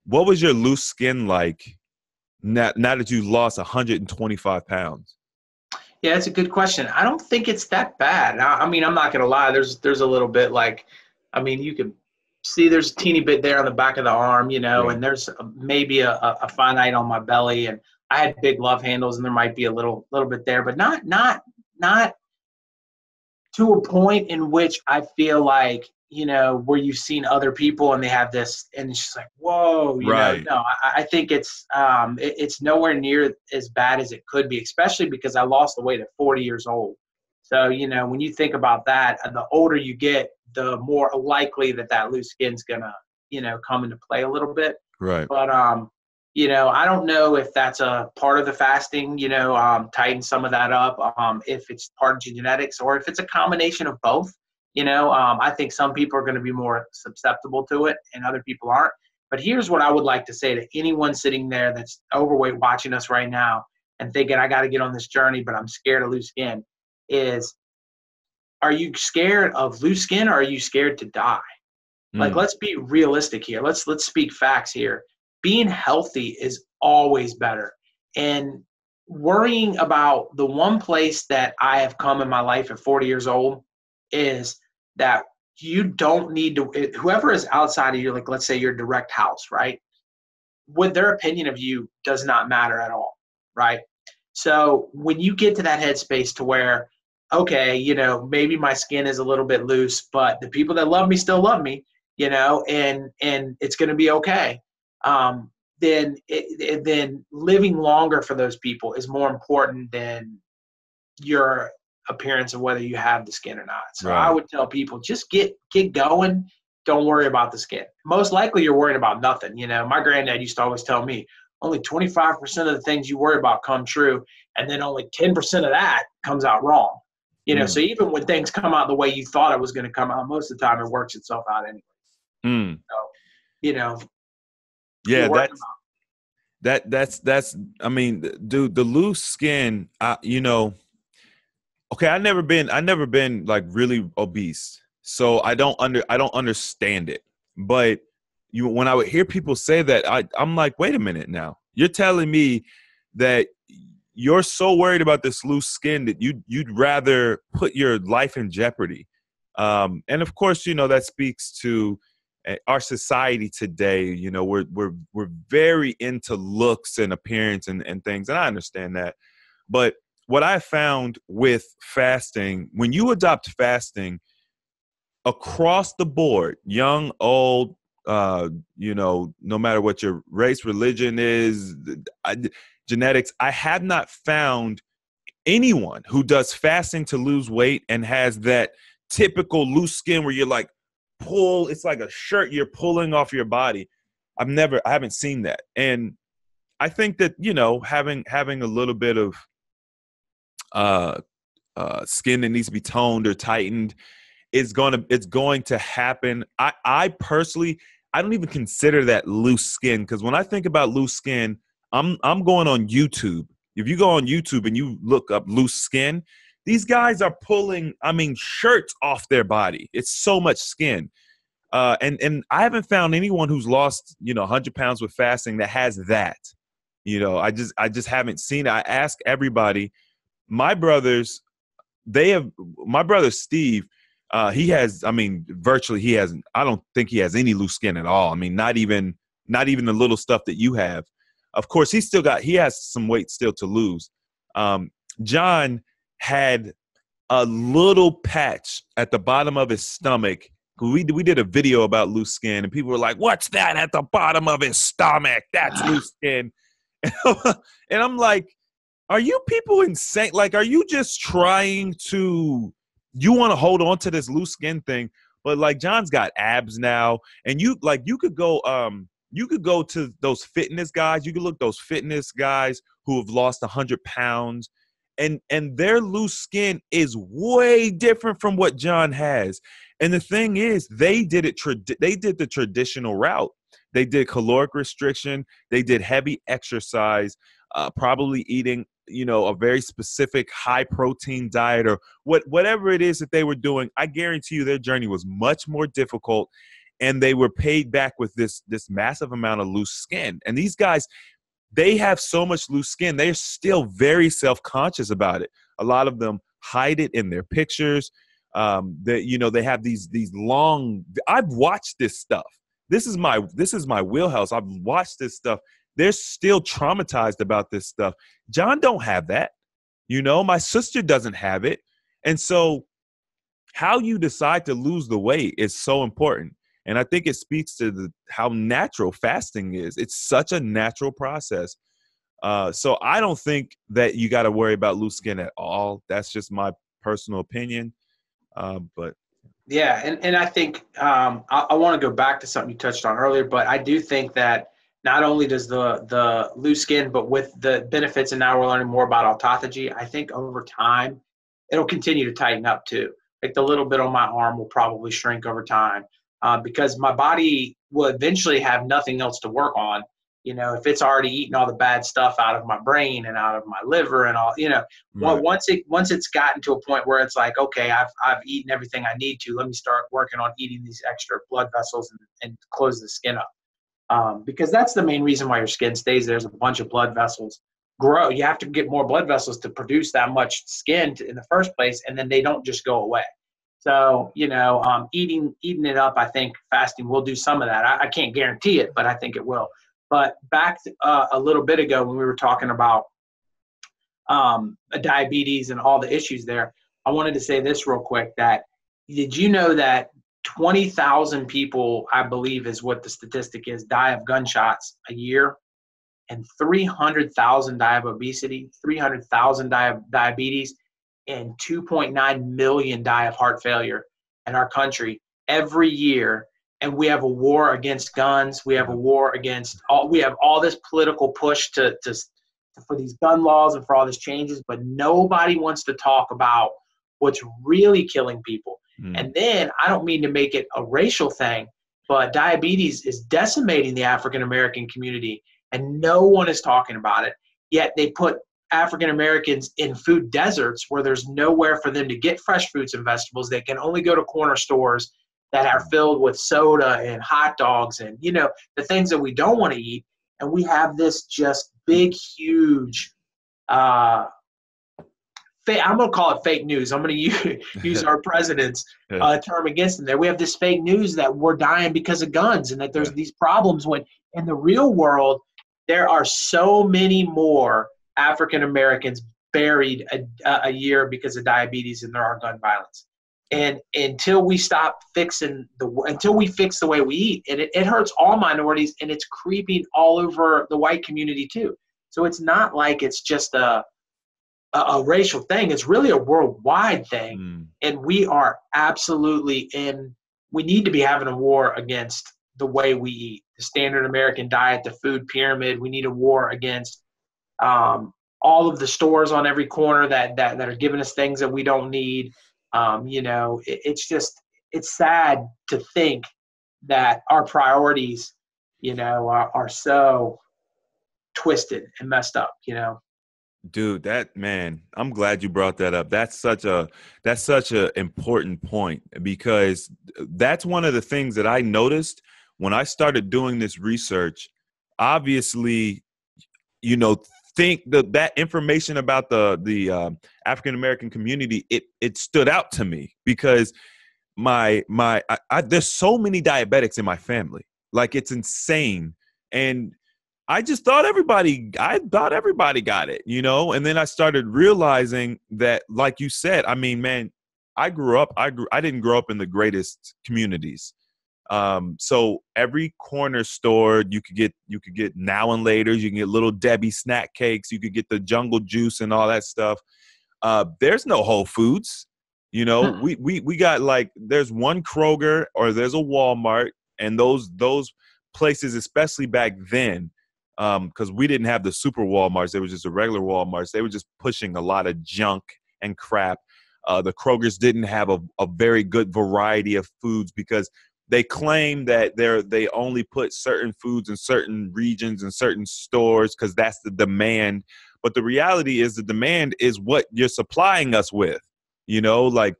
what was your loose skin like now that you lost 125 pounds? Yeah, that's a good question. I don't think it's that bad. I mean, I'm not gonna lie. There's a little bit like, I mean, you can see there's a teeny bit there on the back of the arm, Right. and there's maybe a finite on my belly, and I had big love handles, and there might be a little bit there, but not to a point in which I feel like, where you've seen other people and they have this, and it's just like, whoa, Right. no, I think it's nowhere near as bad as it could be, especially because I lost the weight at 40 years old. So, when you think about that, the older you get, the more likely that loose skin's gonna, come into play a little bit. Right. But I don't know if that's a part of the fasting, tighten some of that up, if it's part of genetics or if it's a combination of both. I think some people are going to be more susceptible to it and other people aren't. But here's what I would like to say to anyone sitting there that's overweight watching us right now and thinking, I got to get on this journey, but I'm scared of loose skin, is, are you scared of loose skin or are you scared to die? Like, let's be realistic here. Let's speak facts here. Being healthy is always better. And worrying about the one place that I have come in my life at 40 years old is that you don't need to, whoever is outside of your, like, let's say your direct house, right? What their opinion of you does not matter at all, right? So when you get to that headspace to where, okay, maybe my skin is a little bit loose, but the people that love me still love me, and it's going to be okay. Then living longer for those people is more important than your appearance of whether you have the skin or not. So Right. I would tell people, just get going. Don't worry about the skin. Most likely you're worried about nothing. My granddad used to always tell me, only 25% of the things you worry about come true, and then only 10% of that comes out wrong. So even when things come out the way you thought it was going to come out, most of the time it works itself out anyway. So, Yeah, you're worried that's I mean, dude, the loose skin, okay, I never been like really obese. So I don't understand it. But when I would hear people say that, I'm like, wait a minute now. You're telling me that you're so worried about this loose skin that you'd rather put your life in jeopardy. And of course, that speaks to our society today. We're very into looks and appearance and things, and I understand that. But what I found with fasting, when you adopt fasting across the board, young, old, no matter what your race, religion is, genetics, I have not found anyone who does fasting to lose weight and has that typical loose skin where you're like, it's like a shirt you're pulling off your body. I haven't seen that. And I think that, having a little bit of skin that needs to be toned or tightened it's going to happen. I personally, I don't even consider that loose skin, because when I think about loose skin, I'm going on YouTube. If you go on YouTube and you look up loose skin, these guys are pulling, shirts off their body. It's so much skin. And I haven't found anyone who's lost, 100 pounds with fasting that has that. I just haven't seen it. I ask everybody. My brother Steve, he has, virtually he hasn't, I don't think he has any loose skin at all. Not even the little stuff that you have. Of course, he has some weight still to lose. John had a little patch at the bottom of his stomach. We did a video about loose skin, and people were like, "What's that at the bottom of his stomach? That's loose skin." And I'm like, are you people insane? Like, are you just trying to, you want to hold on to this loose skin thing? But like, John's got abs now, and you could go to those fitness guys. You could look those fitness guys who have lost 100 pounds, and their loose skin is way different from what John has. And the thing is, they did the traditional route. They did caloric restriction. They did heavy exercise, probably eating, a very specific high protein diet or whatever it is that they were doing. I guarantee you their journey was much more difficult. and they were paid back with this massive amount of loose skin. And these guys, they have so much loose skin. They're still very self-conscious about it. A lot of them hide it in their pictures. They have these long. I've watched this stuff. This is my wheelhouse. I've watched this stuff. They're still traumatized about this stuff. John don't have that. My sister doesn't have it. And so how you decide to lose the weight is so important. And I think it speaks to how natural fasting is. It's such a natural process. So I don't think that you got to worry about loose skin at all. That's just my personal opinion. But yeah, and I think I want to go back to something you touched on earlier, but I do think that not only does the loose skin, but with the benefits, and now we're learning more about autophagy, I think over time it'll continue to tighten up too. Like the little bit on my arm will probably shrink over time because my body will eventually have nothing else to work on. If it's already eaten all the bad stuff out of my brain and out of my liver and all, right. once it's gotten to a point where it's like, okay, I've eaten everything I need to, let me start working on eating these extra blood vessels and close the skin up. Because that's the main reason why your skin stays there is a bunch of blood vessels grow. You have to get more blood vessels to produce that much skin in the first place, and then they don't just go away. So, eating it up, I think fasting will do some of that. I can't guarantee it, but I think it will. But back a little bit ago when we were talking about diabetes and all the issues there, I wanted to say this real quick, that did you know that 20,000 people, I believe is what the statistic is, die of gunshots a year, and 300,000 die of obesity, 300,000 die of diabetes, and 2.9 million die of heart failure in our country every year. And we have a war against guns. We have a war against we have all this political push for these gun laws and for all these changes, but nobody wants to talk about what's really killing people. And then I don't mean to make it a racial thing, but diabetes is decimating the African-American community and no one is talking about it. Yet they put African-Americans in food deserts where there's nowhere for them to get fresh fruits and vegetables. They can only go to corner stores that are filled with soda and hot dogs and, the things that we don't want to eat. And we have this just big, huge, I'm going to call it fake news. I'm going to use our president's term against them there. We have this fake news that we're dying because of guns and that there's these problems when in the real world, there are so many more African Americans buried a year because of diabetes than there are gun violence. And until we fix the way we eat, and it hurts all minorities, and it's creeping all over the white community too. So it's not like it's just a racial thing. It's really a worldwide thing. And we are absolutely we need to be having a war against the way we eat, the standard American diet, the food pyramid. We need a war against all of the stores on every corner that are giving us things that we don't need. It's sad to think that our priorities, are so twisted and messed up, Dude, I'm glad you brought that up. That's such a important point, because that's one of the things that I noticed when I started doing this research. Obviously, think that information about the African American community, it stood out to me because there's so many diabetics in my family, like it's insane, and I just thought everybody got it, and then I started realizing that, like you said, I mean, man, I didn't grow up in the greatest communities. So every corner store you could get Now and Laters, you can get Little Debbie snack cakes, you could get the Jungle Juice and all that stuff. There's no Whole Foods, we got like, there's one Kroger or there's a Walmart, and those places, especially back then, because we didn't have the super Walmarts. They were just the regular Walmarts. They were just pushing a lot of junk and crap. The Krogers didn't have a very good variety of foods because they claim that they only put certain foods in certain regions and certain stores because that's the demand. But the reality is the demand is what you're supplying us with. Like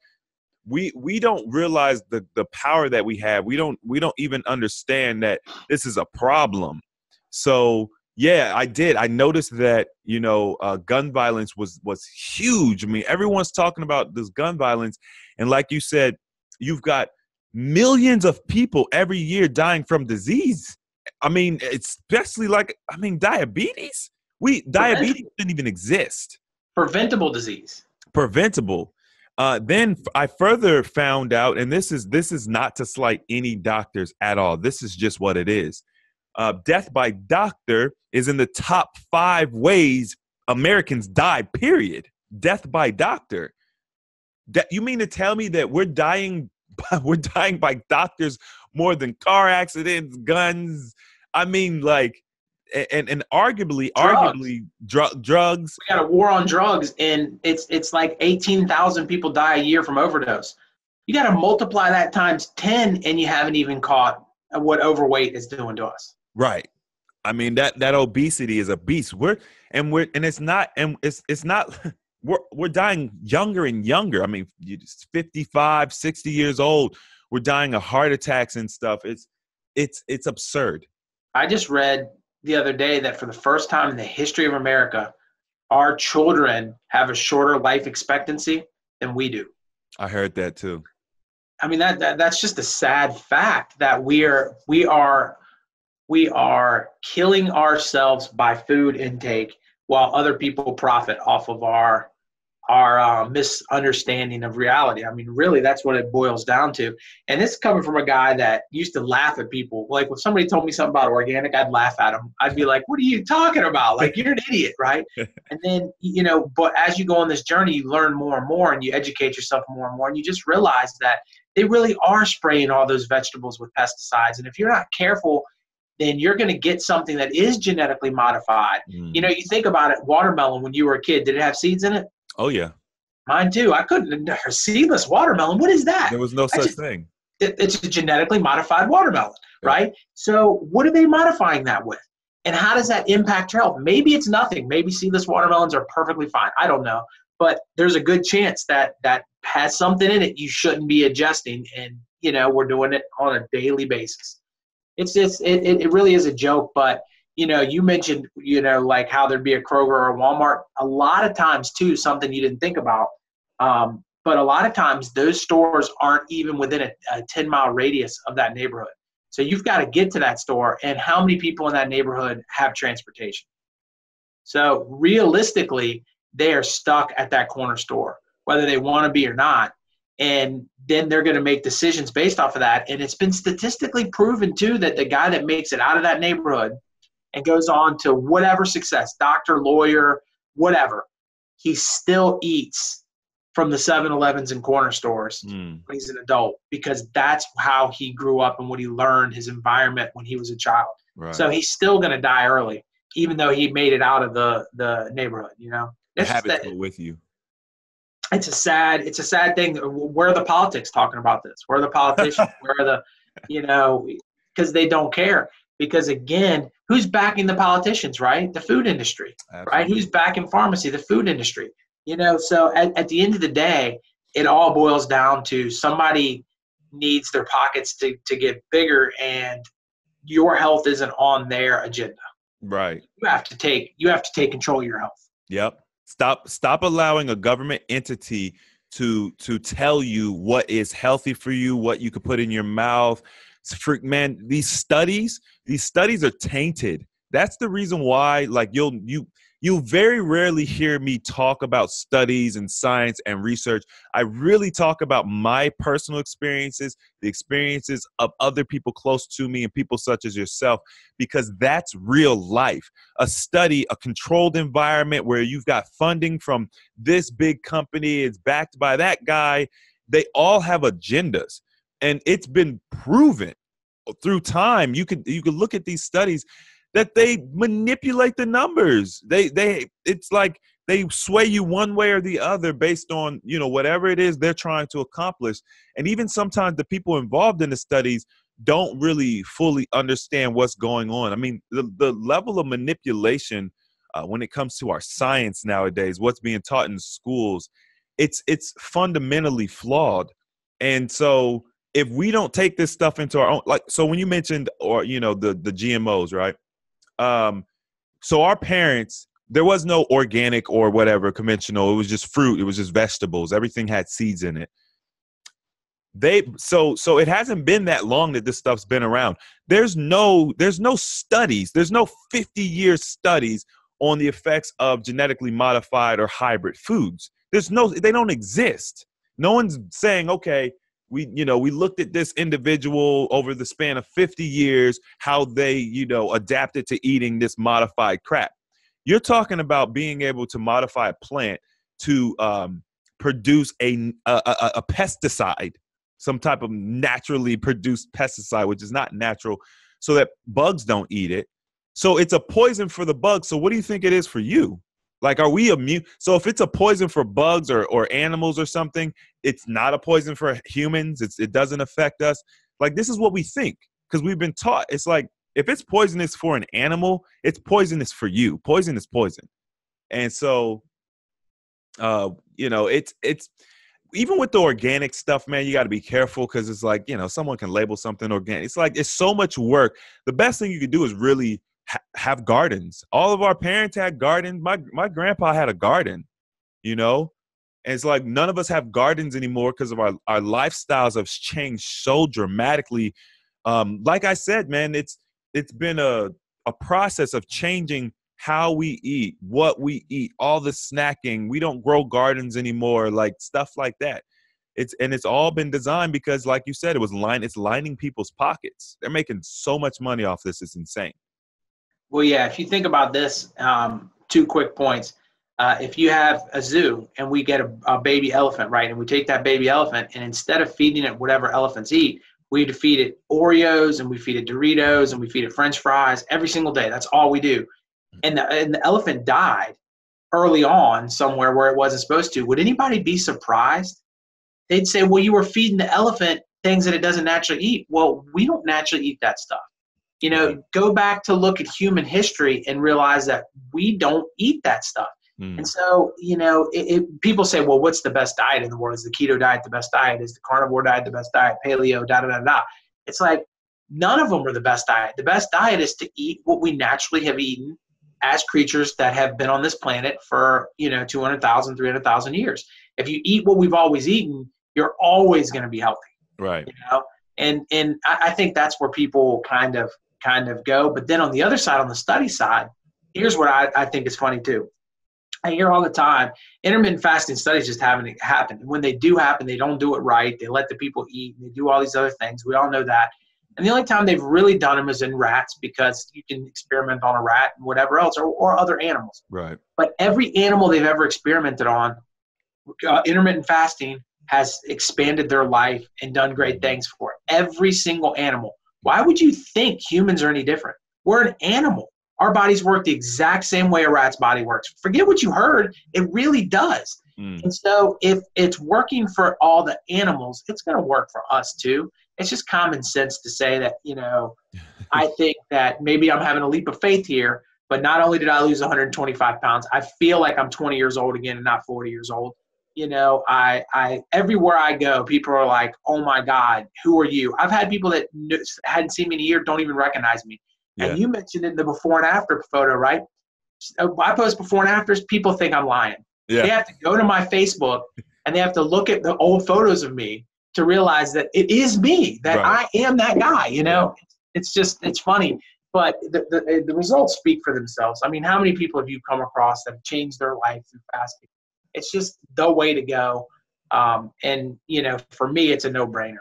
we don't realize the power that we have. We don't even understand that this is a problem. So yeah, I noticed that, gun violence was huge. I mean, everyone's talking about this gun violence, and like you said, you've got millions of people every year dying from disease. I mean, especially diabetes. Diabetes didn't even exist. Preventable disease. Preventable. Then I further found out, and this is not to slight any doctors at all. This is just what it is. Death by doctor is in the top 5 ways Americans die, period. Death by doctor. You mean to tell me that we're dying by doctors more than car accidents, guns? I mean, like, and arguably drugs. We got a war on drugs, and it's like 18,000 people die a year from overdose. You got to multiply that times 10, and you haven't even caught what overweight is doing to us. Right. I mean, that obesity is a beast. We're dying younger and younger. I mean, 55, 60 years old. We're dying of heart attacks and stuff. It's absurd. I just read the other day that for the first time in the history of America, our children have a shorter life expectancy than we do. I heard that too. I mean, that's just a sad fact that we are killing ourselves by food intake while other people profit off of our misunderstanding of reality. I mean, really, that's what it boils down to. And this is coming from a guy that used to laugh at people. Like, when somebody told me something about organic, I'd laugh at them. I'd be like, what are you talking about? Like, you're an idiot, right? And then, but as you go on this journey, you learn more and more, and you educate yourself more and more, and you just realize that they really are spraying all those vegetables with pesticides. And if you're not careful, then you're going to get something that is genetically modified. You think about it, watermelon, when you were a kid, did it have seeds in it? Oh, yeah. Mine too. I couldn't. Seedless watermelon. What is that? There was no such thing. It's a genetically modified watermelon, right? So what are they modifying that with? And how does that impact your health? Maybe it's nothing. Maybe seedless watermelons are perfectly fine. I don't know. But there's a good chance that has something in it you shouldn't be ingesting. And, we're doing it on a daily basis. It really is a joke, but you mentioned, like how there'd be a Kroger or a Walmart. A lot of times, too, something you didn't think about, but a lot of times those stores aren't even within a 10-mile radius of that neighborhood. So you've got to get to that store, and how many people in that neighborhood have transportation? So realistically, they are stuck at that corner store, whether they want to be or not. And then they're going to make decisions based off of that. And it's been statistically proven, too, that the guy that makes it out of that neighborhood and goes on to whatever success, doctor, lawyer, whatever, he still eats from the 7-Elevens and corner stores when he's an adult, because that's how he grew up and what he learned, his environment when he was a child. Right. So he's still going to die early, even though he made it out of the neighborhood, The habits go with you. It's a sad thing. Where are the politics talking about this? Where are the politicians? Where are the, because they don't care. Because, again, who's backing the politicians, right? The food industry, Absolutely. Right? Who's backing pharmacy? The food industry. So at the end of the day, it all boils down to somebody needs their pockets to get bigger, and your health isn't on their agenda. Right. You have to take control of your health. Yep. Stop allowing a government entity to tell you what is healthy for you, what you could put in your mouth. Man, these studies are tainted. That's the reason why, like, you'll very rarely hear me talk about studies and science and research. I really talk about my personal experiences, the experiences of other people close to me and people such as yourself, because that's real life. A study, a controlled environment where you've got funding from this big company, it's backed by that guy. They all have agendas. And it's been proven through time. You could look at these studies that they manipulate the numbers. It's like they sway you one way or the other based on, whatever it is they're trying to accomplish. And even sometimes the people involved in the studies don't really fully understand what's going on. I mean, the level of manipulation when it comes to our science nowadays, what's being taught in schools, it's fundamentally flawed. And so if we don't take this stuff into our own, like, so when you mentioned, or, you know, the GMOs, right? So our parents, there was no organic or whatever conventional. It was just fruit. It was just vegetables. Everything had seeds in it. So it hasn't been that long that this stuff's been around. There's no studies. There's no 50-year studies on the effects of genetically modified or hybrid foods. They don't exist. No one's saying, okay, we looked at this individual over the span of 50 years, how they, adapted to eating this modified crap. You're talking about being able to modify a plant to produce a pesticide, some type of naturally produced pesticide, which is not natural, so that bugs don't eat it. So it's a poison for the bugs. So what do you think it is for you? Like, are we immune? So if it's a poison for bugs or animals or something, it's not a poison for humans. It doesn't affect us. Like, this is what we think, because we've been taught. It's like, if it's poisonous for an animal, it's poisonous for you. Poison is poison. And so, it's even with the organic stuff, man, you got to be careful, because it's like, someone can label something organic. It's like, it's so much work. The best thing you could do is really have gardens. All of our parents had gardens. My grandpa had a garden, and it's like none of us have gardens anymore because of our lifestyles have changed so dramatically. Like I said, man, it's been a process of changing how we eat, what we eat, all the snacking. We don't grow gardens anymore, like stuff like that. It's all been designed because, like you said, it's lining people's pockets. They're making so much money off this. It's insane. Well, yeah, if you think about this, 2 quick points. If you have a zoo and we get a baby elephant, right, and we take that baby elephant, and instead of feeding it whatever elephants eat, we feed it Oreos, and we feed it Doritos, and we feed it French fries every single day. That's all we do. And the elephant died early on somewhere where it wasn't supposed to. Would anybody be surprised? They'd say, well, you were feeding the elephant things that it doesn't naturally eat. Well, we don't naturally eat that stuff. Go back to look at human history and realize that we don't eat that stuff. And so, people say, well, what's the best diet in the world? Is the keto diet the best diet? Is the carnivore diet the best diet? Paleo, da-da-da-da. It's like, none of them are the best diet. The best diet is to eat what we naturally have eaten as creatures that have been on this planet for, 200,000, 300,000 years. If you eat what we've always eaten, you're always going to be healthy. Right. And I think that's where people kind of go. But then on the other side, on the study side, here's what I think is funny too. I hear all the time, intermittent fasting studies just haven't happened. And when they do happen, they don't do it right. They let the people eat, and they do all these other things. We all know that. And the only time they've really done them is in rats, because you can experiment on a rat and whatever else, or other animals. Right. But every animal they've ever experimented on, intermittent fasting has expanded their life and done great things for it. Every single animal. Why would you think humans are any different? We're an animal. Our bodies work the exact same way a rat's body works. Forget what you heard. It really does. And so if it's working for all the animals, it's going to work for us too. It's just common sense to say that, I think that maybe I'm having a leap of faith here, but not only did I lose 125 pounds, I feel like I'm 20 years old again and not 40 years old. I everywhere I go, people are like, oh my God, who are you? I've had people that hadn't seen me in a year, don't even recognize me. Yeah. And you mentioned it in the before and after photo, right? I post before and afters, people think I'm lying. Yeah. They have to go to my Facebook and they have to look at the old photos of me to realize that it is me, that right. I am that guy, It's funny. But the results speak for themselves. I mean, how many people have you come across that have changed their life through fasting? It's just the way to go. And, for me, it's a no-brainer.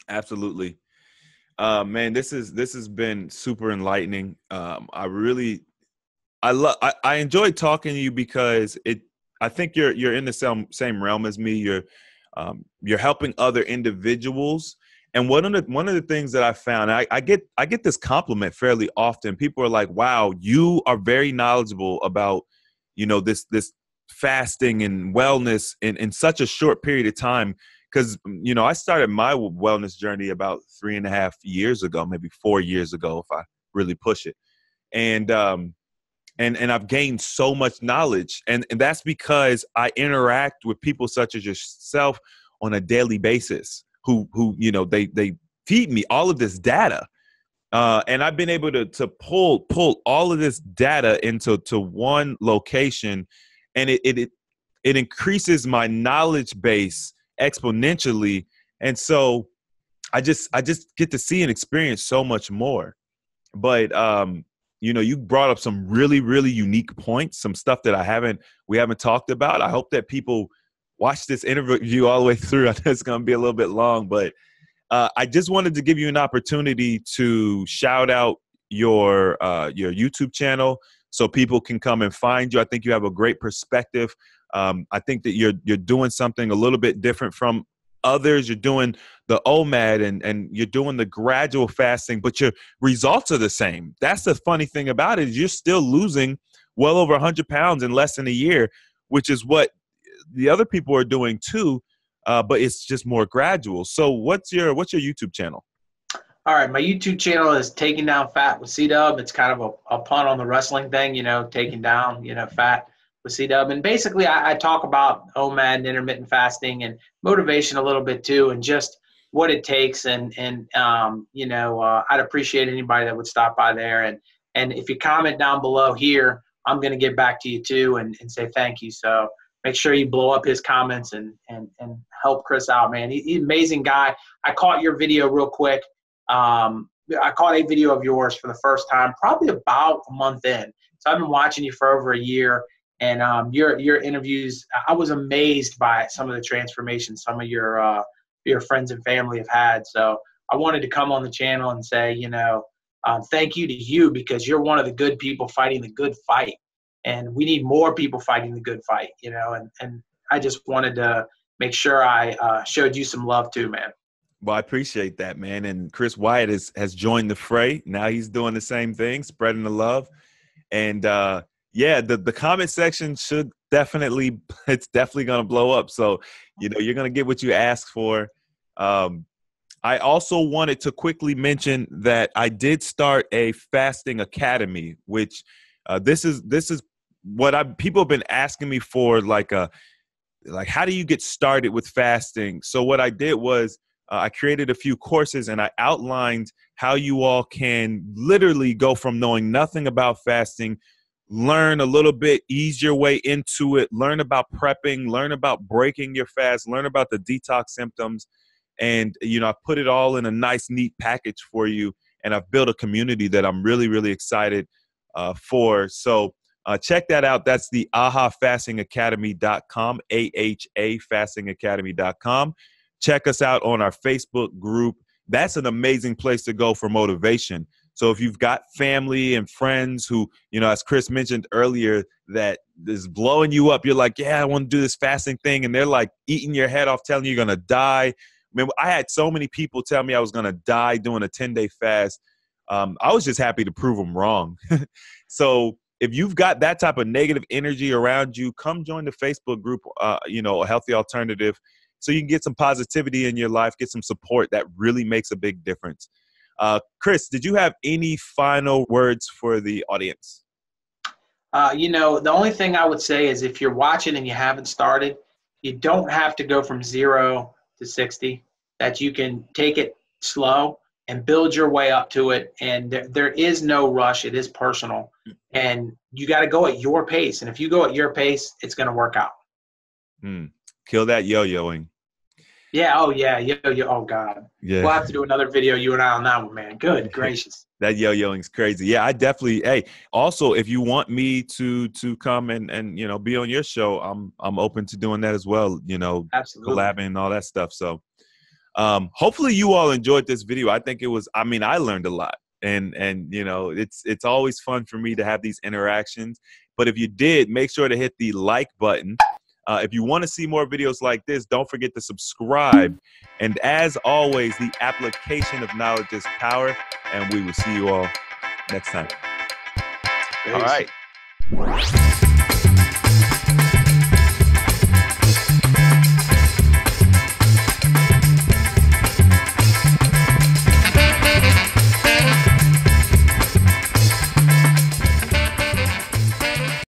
Absolutely. Man, this has been super enlightening. I enjoyed talking to you because I think you're in the same realm as me. You're helping other individuals. And one of the things that I found, I get this compliment fairly often. People are like, wow, you are very knowledgeable about, this fasting and wellness in such a short period of time. Because, I started my wellness journey about 3.5 years ago, maybe 4 years ago, if I really push it. And I've gained so much knowledge. And that's because I interact with people such as yourself on a daily basis who you know, they feed me all of this data. And I've been able to pull all of this data into one location, and it increases my knowledge base exponentially. And so I just get to see and experience so much more. But you know, you brought up some really, really unique points, some stuff that we haven't talked about. I hope that people watch this interview all the way through. I know it's going to be a little bit long, but I just wanted to give you an opportunity to shout out your YouTube channel so people can come and find you. I think you have a great perspective. I think that you're doing something a little bit different from others. You're doing the OMAD and you're doing the gradual fasting, but your results are the same. That's the funny thing about it, is you're still losing well over 100 pounds in less than a year, which is what the other people are doing too. But it's just more gradual. So what's your YouTube channel? All right, my YouTube channel is Taking Down Fat with Cdub. It's kind of a pun on the wrestling thing, you know, taking down, you know, fat with Cdub. And basically, I talk about OMAD and intermittent fasting and motivation a little bit too, and just what it takes. And you know, I'd appreciate anybody that would stop by there. And if you comment down below here, I'm going to get back to you too and say thank you. So make sure you blow up his comments and help Chris out, man. He's an amazing guy. I caught your video real quick. I caught a video of yours for the first time, probably about a month in. So I've been watching you for over a year, and your interviews, I was amazed by some of the transformations some of your friends and family have had. So I wanted to come on the channel and say, you know, thank you to you, because you're one of the good people fighting the good fight. And we need more people fighting the good fight, you know, and I just wanted to make sure I showed you some love too, man. Well, I appreciate that, man. And Chris Wyatt has joined the fray. Now he's doing the same thing, spreading the love. And yeah, the comment section it's definitely going to blow up. So, you know, you're going to get what you ask for. I also wanted to quickly mention that I did start a fasting academy, which this is what people have been asking me for, like how do you get started with fasting? So what I did was I created a few courses, and I outlined how you all can literally go from knowing nothing about fasting, learn a little bit, ease your way into it, learn about prepping, learn about breaking your fast, learn about the detox symptoms. And, you know, I put it all in a nice, neat package for you. And I've built a community that I'm really, really excited for. So check that out. That's the ahafastingacademy.com, AHA fastingacademy.com. Check us out on our Facebook group. That's an amazing place to go for motivation. So if you've got family and friends who, you know, as Chris mentioned earlier, that is blowing you up, you're like, yeah, I want to do this fasting thing. And they're like eating your head off, telling you you're going to die. I mean, I had so many people tell me I was going to die doing a 10-day fast. I was just happy to prove them wrong. So if you've got that type of negative energy around you, come join the Facebook group, you know, A Healthy Alternative, so you can get some positivity in your life, get some support that really makes a big difference. Chris, did you have any final words for the audience? You know, the only thing I would say is if you're watching and you haven't started, you don't have to go from 0 to 60, that you can take it slow and build your way up to it. And there is no rush. It is personal. And you got to go at your pace. And if you go at your pace, it's going to work out. Kill that yo-yoing. Yeah. Oh, yeah. Yo-yo. Oh, God. Yeah. We'll have to do another video, you and I, on that one, man. Good gracious. That yo-yoing's crazy. Yeah, I definitely. Hey, also, if you want me to come and you know, be on your show, I'm open to doing that as well. You know, absolutely, collabing and all that stuff. So, hopefully, you all enjoyed this video. I think it was. I mean, I learned a lot, and you know, it's always fun for me to have these interactions. But if you did, make sure to hit the like button. If you want to see more videos like this, don't forget to subscribe. And as always, the application of knowledge is power. And we will see you all next time. Peace. All right.